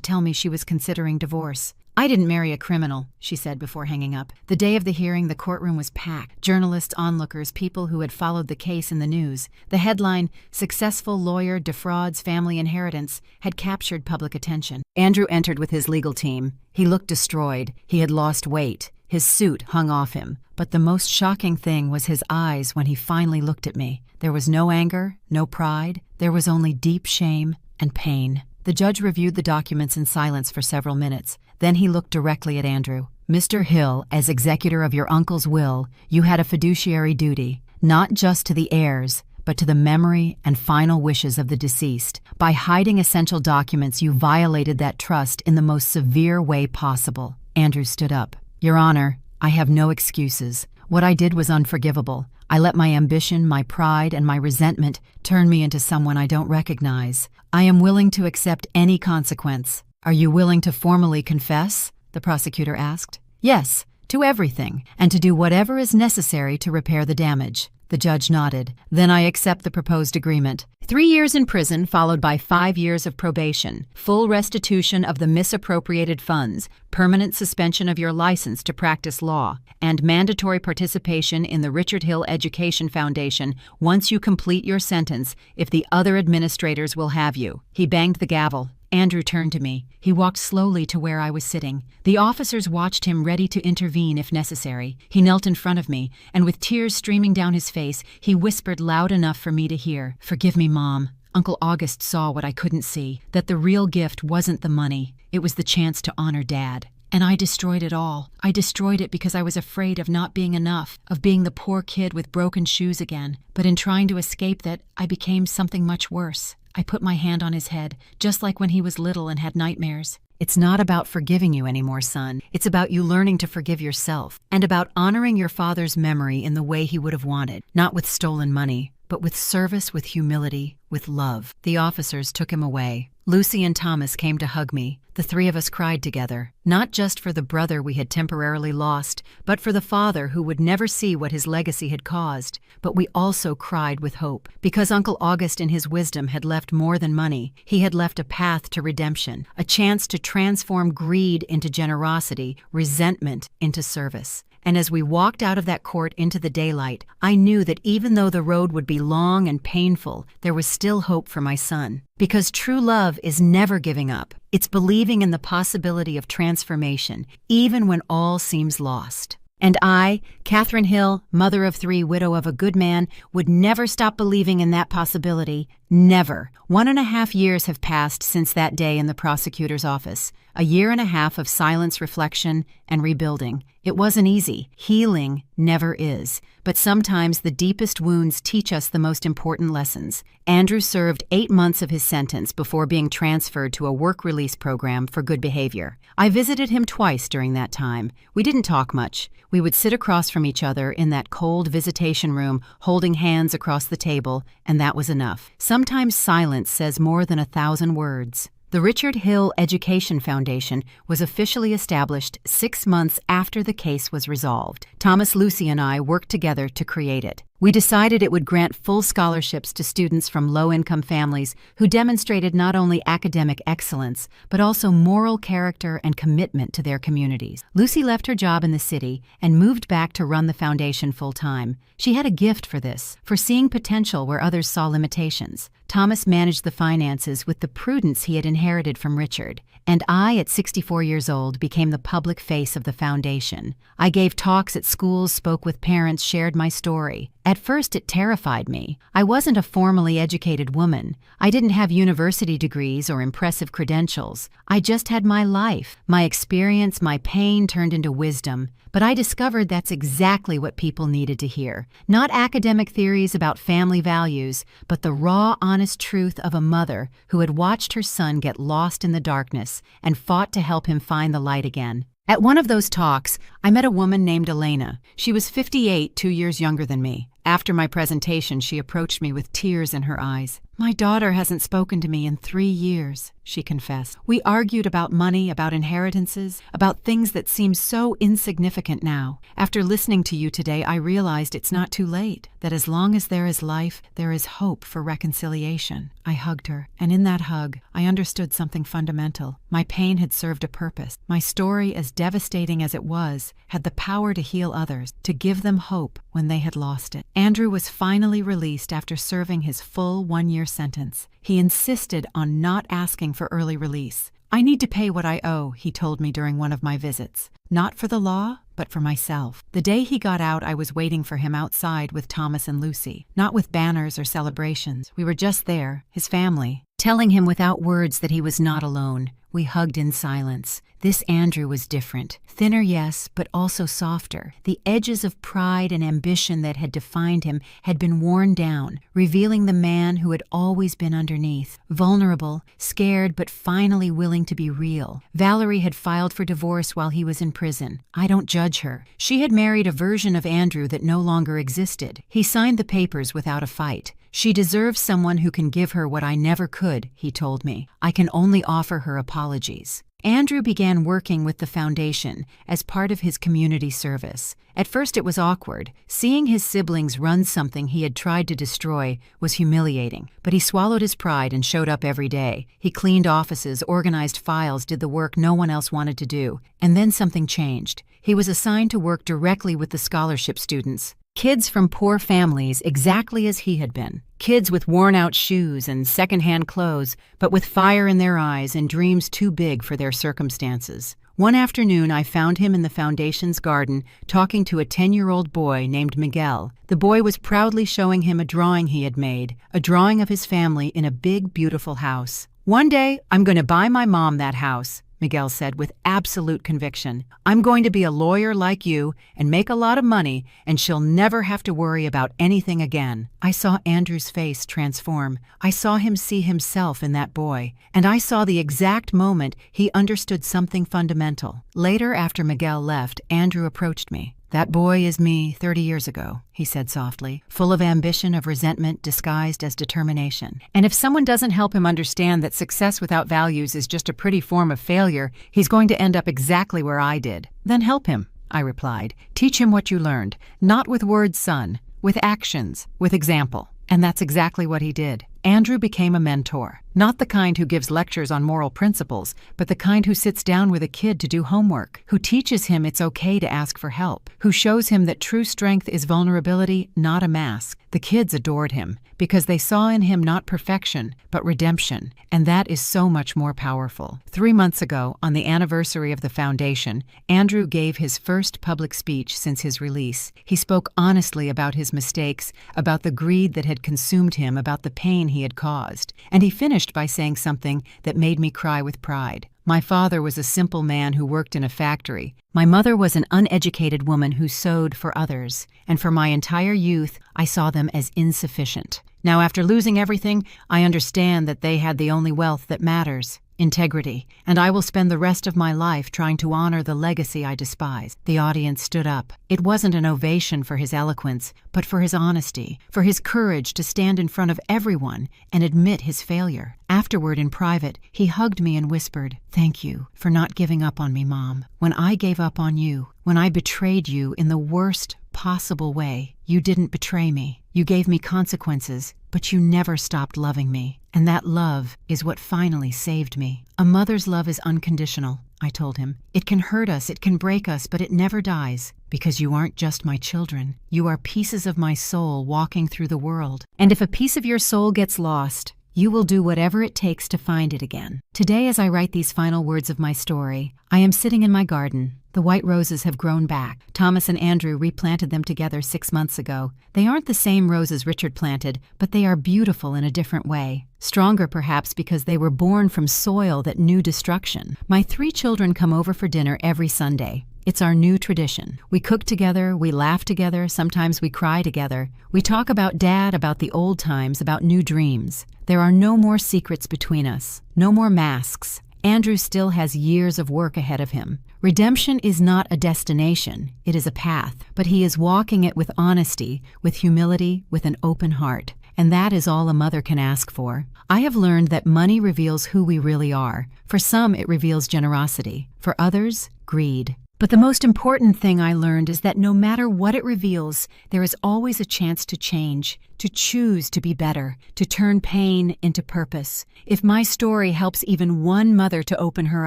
S1: tell me she was considering divorce. I didn't marry a criminal, she said before hanging up. The day of the hearing, the courtroom was packed. Journalists, onlookers, people who had followed the case in the news. The headline, "Successful Lawyer Defrauds Family Inheritance," had captured public attention. Andrew entered with his legal team. He looked destroyed. He had lost weight. His suit hung off him. But the most shocking thing was his eyes when he finally looked at me. There was no anger, no pride. There was only deep shame and pain. The judge reviewed the documents in silence for several minutes. Then he looked directly at Andrew. Mr. Hill, as executor of your uncle's will, you had a fiduciary duty, not just to the heirs, but to the memory and final wishes of the deceased. By hiding essential documents, you violated that trust in the most severe way possible. Andrew stood up. Your Honor, I have no excuses. What I did was unforgivable. I let my ambition, my pride, and my resentment turn me into someone I don't recognize. I am willing to accept any consequence. Are you willing to formally confess? The prosecutor asked. Yes, to everything, and to do whatever is necessary to repair the damage. The judge nodded. Then I accept the proposed agreement. 3 years in prison followed by 5 years of probation, full restitution of the misappropriated funds, permanent suspension of your license to practice law, and mandatory participation in the Richard Hill Education Foundation once you complete your sentence if the other administrators will have you. He banged the gavel. Andrew turned to me. He walked slowly to where I was sitting. The officers watched him, ready to intervene if necessary. He knelt in front of me, and with tears streaming down his face, he whispered loud enough for me to hear, "Forgive me, Mom." Uncle August saw what I couldn't see, that the real gift wasn't the money. It was the chance to honor Dad. And I destroyed it all. I destroyed it because I was afraid of not being enough, of being the poor kid with broken shoes again. But in trying to escape that, I became something much worse. I put my hand on his head, just like when he was little and had nightmares. It's not about forgiving you anymore, son. It's about you learning to forgive yourself, and about honoring your father's memory in the way he would have wanted, not with stolen money, but with service, with humility, with love. The officers took him away. Lucy and Thomas came to hug me. The 3 of us cried together, not just for the brother we had temporarily lost, but for the father who would never see what his legacy had caused. But we also cried with hope, because Uncle August in his wisdom had left more than money. He had left a path to redemption, a chance to transform greed into generosity, resentment into service. And as we walked out of that court into the daylight, I knew that even though the road would be long and painful, there was still hope for my son. Because true love is never giving up. It's believing in the possibility of transformation, even when all seems lost. And I, Catherine Hill, mother of 3, widow of a good man, would never stop believing in that possibility. Never. 1.5 years have passed since that day in the prosecutor's office. 1.5 years of silence, reflection, and rebuilding. It wasn't easy. Healing never is. But sometimes the deepest wounds teach us the most important lessons. Andrew served 8 months of his sentence before being transferred to a work release program for good behavior. I visited him twice during that time. We didn't talk much. We would sit across from each other in that cold visitation room, holding hands across the table, and that was enough. Sometimes silence says more than 1,000 words. The Richard Hill Education Foundation was officially established 6 months after the case was resolved. Thomas, Lucy, and I worked together to create it. We decided it would grant full scholarships to students from low-income families who demonstrated not only academic excellence, but also moral character and commitment to their communities. Lucy left her job in the city and moved back to run the foundation full-time. She had a gift for this, for seeing potential where others saw limitations. Thomas managed the finances with the prudence he had inherited from Richard. And I, at 64 years old, became the public face of the foundation. I gave talks at schools, spoke with parents, shared my story. At first, it terrified me. I wasn't a formally educated woman. I didn't have university degrees or impressive credentials. I just had my life, my experience, my pain turned into wisdom. But I discovered that's exactly what people needed to hear. Not academic theories about family values, but the raw, honest truth of a mother who had watched her son get lost in the darkness and fought to help him find the light again. At one of those talks, I met a woman named Elena. She was 58, 2 years younger than me. After my presentation, she approached me with tears in her eyes. "My daughter hasn't spoken to me in 3 years," she confessed. "We argued about money, about inheritances, about things that seem so insignificant now. After listening to you today, I realized it's not too late, that as long as there is life, there is hope for reconciliation." I hugged her, and in that hug, I understood something fundamental. My pain had served a purpose. My story, as devastating as it was, had the power to heal others, to give them hope when they had lost it. Andrew was finally released after serving his full 1-year sentence. He insisted on not asking for early release. "I need to pay what I owe," he told me during one of my visits. Not for the law, but for myself. The day he got out, I was waiting for him outside with Thomas and Lucy. Not with banners or celebrations. We were just there, his family, telling him without words that he was not alone. We hugged in silence. This Andrew was different. Thinner, yes, but also softer. The edges of pride and ambition that had defined him had been worn down, revealing the man who had always been underneath. Vulnerable, scared, but finally willing to be real. Valerie had filed for divorce while he was in prison. I don't judge her. She had married a version of Andrew that no longer existed. He signed the papers without a fight. "She deserves someone who can give her what I never could," he told me. "I can only offer her apologies." Andrew began working with the foundation as part of his community service. At first it was awkward. Seeing his siblings run something he had tried to destroy was humiliating, but he swallowed his pride and showed up every day. He cleaned offices, organized files, did the work no one else wanted to do. And then something changed. He was assigned to work directly with the scholarship students. Kids from poor families, exactly as he had been. Kids with worn-out shoes and second-hand clothes, but with fire in their eyes and dreams too big for their circumstances. One afternoon, I found him in the foundation's garden talking to a 10-year-old boy named Miguel. The boy was proudly showing him a drawing he had made, a drawing of his family in a big, beautiful house. "One day, I'm going to buy my mom that house," Miguel said with absolute conviction. "I'm going to be a lawyer like you and make a lot of money, and she'll never have to worry about anything again." I saw Andrew's face transform. I saw him see himself in that boy, and I saw the exact moment he understood something fundamental. Later, after Miguel left, Andrew approached me. "That boy is me 30 years ago," he said softly, full of ambition, of resentment disguised as determination. "And if someone doesn't help him understand that success without values is just a pretty form of failure, he's going to end up exactly where I did." "Then help him," I replied. "Teach him what you learned. Not with words, son. With actions. With example." And that's exactly what he did. Andrew became a mentor. Not the kind who gives lectures on moral principles, but the kind who sits down with a kid to do homework, who teaches him it's okay to ask for help, who shows him that true strength is vulnerability, not a mask. The kids adored him because they saw in him not perfection, but redemption, and that is so much more powerful. 3 months ago, on the anniversary of the foundation, Andrew gave his first public speech since his release. He spoke honestly about his mistakes, about the greed that had consumed him, about the pain he had caused, and he finished by saying something that made me cry with pride. "My father was a simple man who worked in a factory. My mother was an uneducated woman who sewed for others, and for my entire youth, I saw them as insufficient. Now, after losing everything, I understand that they had the only wealth that matters. Integrity, and I will spend the rest of my life trying to honor the legacy I despise." The audience stood up. It wasn't an ovation for his eloquence, but for his honesty, for his courage to stand in front of everyone and admit his failure. Afterward, in private, he hugged me and whispered, "Thank you for not giving up on me, Mom. When I gave up on you, when I betrayed you in the worst possible way, you didn't betray me. You gave me consequences, but you never stopped loving me. And that love is what finally saved me." "A mother's love is unconditional," I told him. "It can hurt us, it can break us, but it never dies. Because you aren't just my children. You are pieces of my soul walking through the world. And if a piece of your soul gets lost, you will do whatever it takes to find it again." Today, as I write these final words of my story, I am sitting in my garden. The white roses have grown back. Thomas and Andrew replanted them together 6 months ago. They aren't the same roses Richard planted, but they are beautiful in a different way. Stronger perhaps because they were born from soil that knew destruction. My 3 children come over for dinner every Sunday. It's our new tradition. We cook together, we laugh together, sometimes we cry together. We talk about Dad, about the old times, about new dreams. There are no more secrets between us, no more masks. Andrew still has years of work ahead of him. Redemption is not a destination, it is a path, but he is walking it with honesty, with humility, with an open heart. And that is all a mother can ask for. I have learned that money reveals who we really are. For some, it reveals generosity. For others, greed. But the most important thing I learned is that no matter what it reveals, there is always a chance to change, to choose to be better, to turn pain into purpose. If my story helps even one mother to open her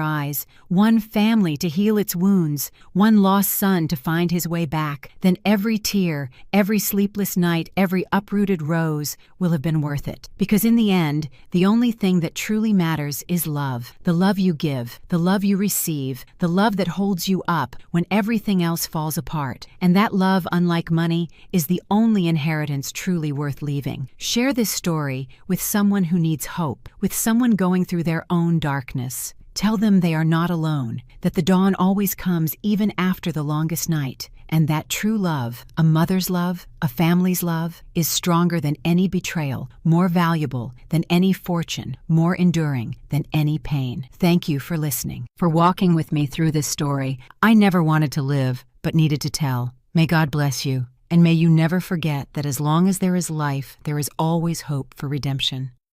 S1: eyes, one family to heal its wounds, one lost son to find his way back, then every tear, every sleepless night, every uprooted rose will have been worth it. Because in the end, the only thing that truly matters is love. The love you give, the love you receive, the love that holds you up when everything else falls apart. And that love, unlike money, is the only inheritance truly worth leaving. Share this story with someone who needs hope, with someone going through their own darkness. Tell them they are not alone, that the dawn always comes even after the longest night, and that true love, a mother's love, a family's love, is stronger than any betrayal, more valuable than any fortune, more enduring than any pain. Thank you for listening, for walking with me through this story. I never wanted to live, but needed to tell. May God bless you, and may you never forget that as long as there is life, there is always hope for redemption.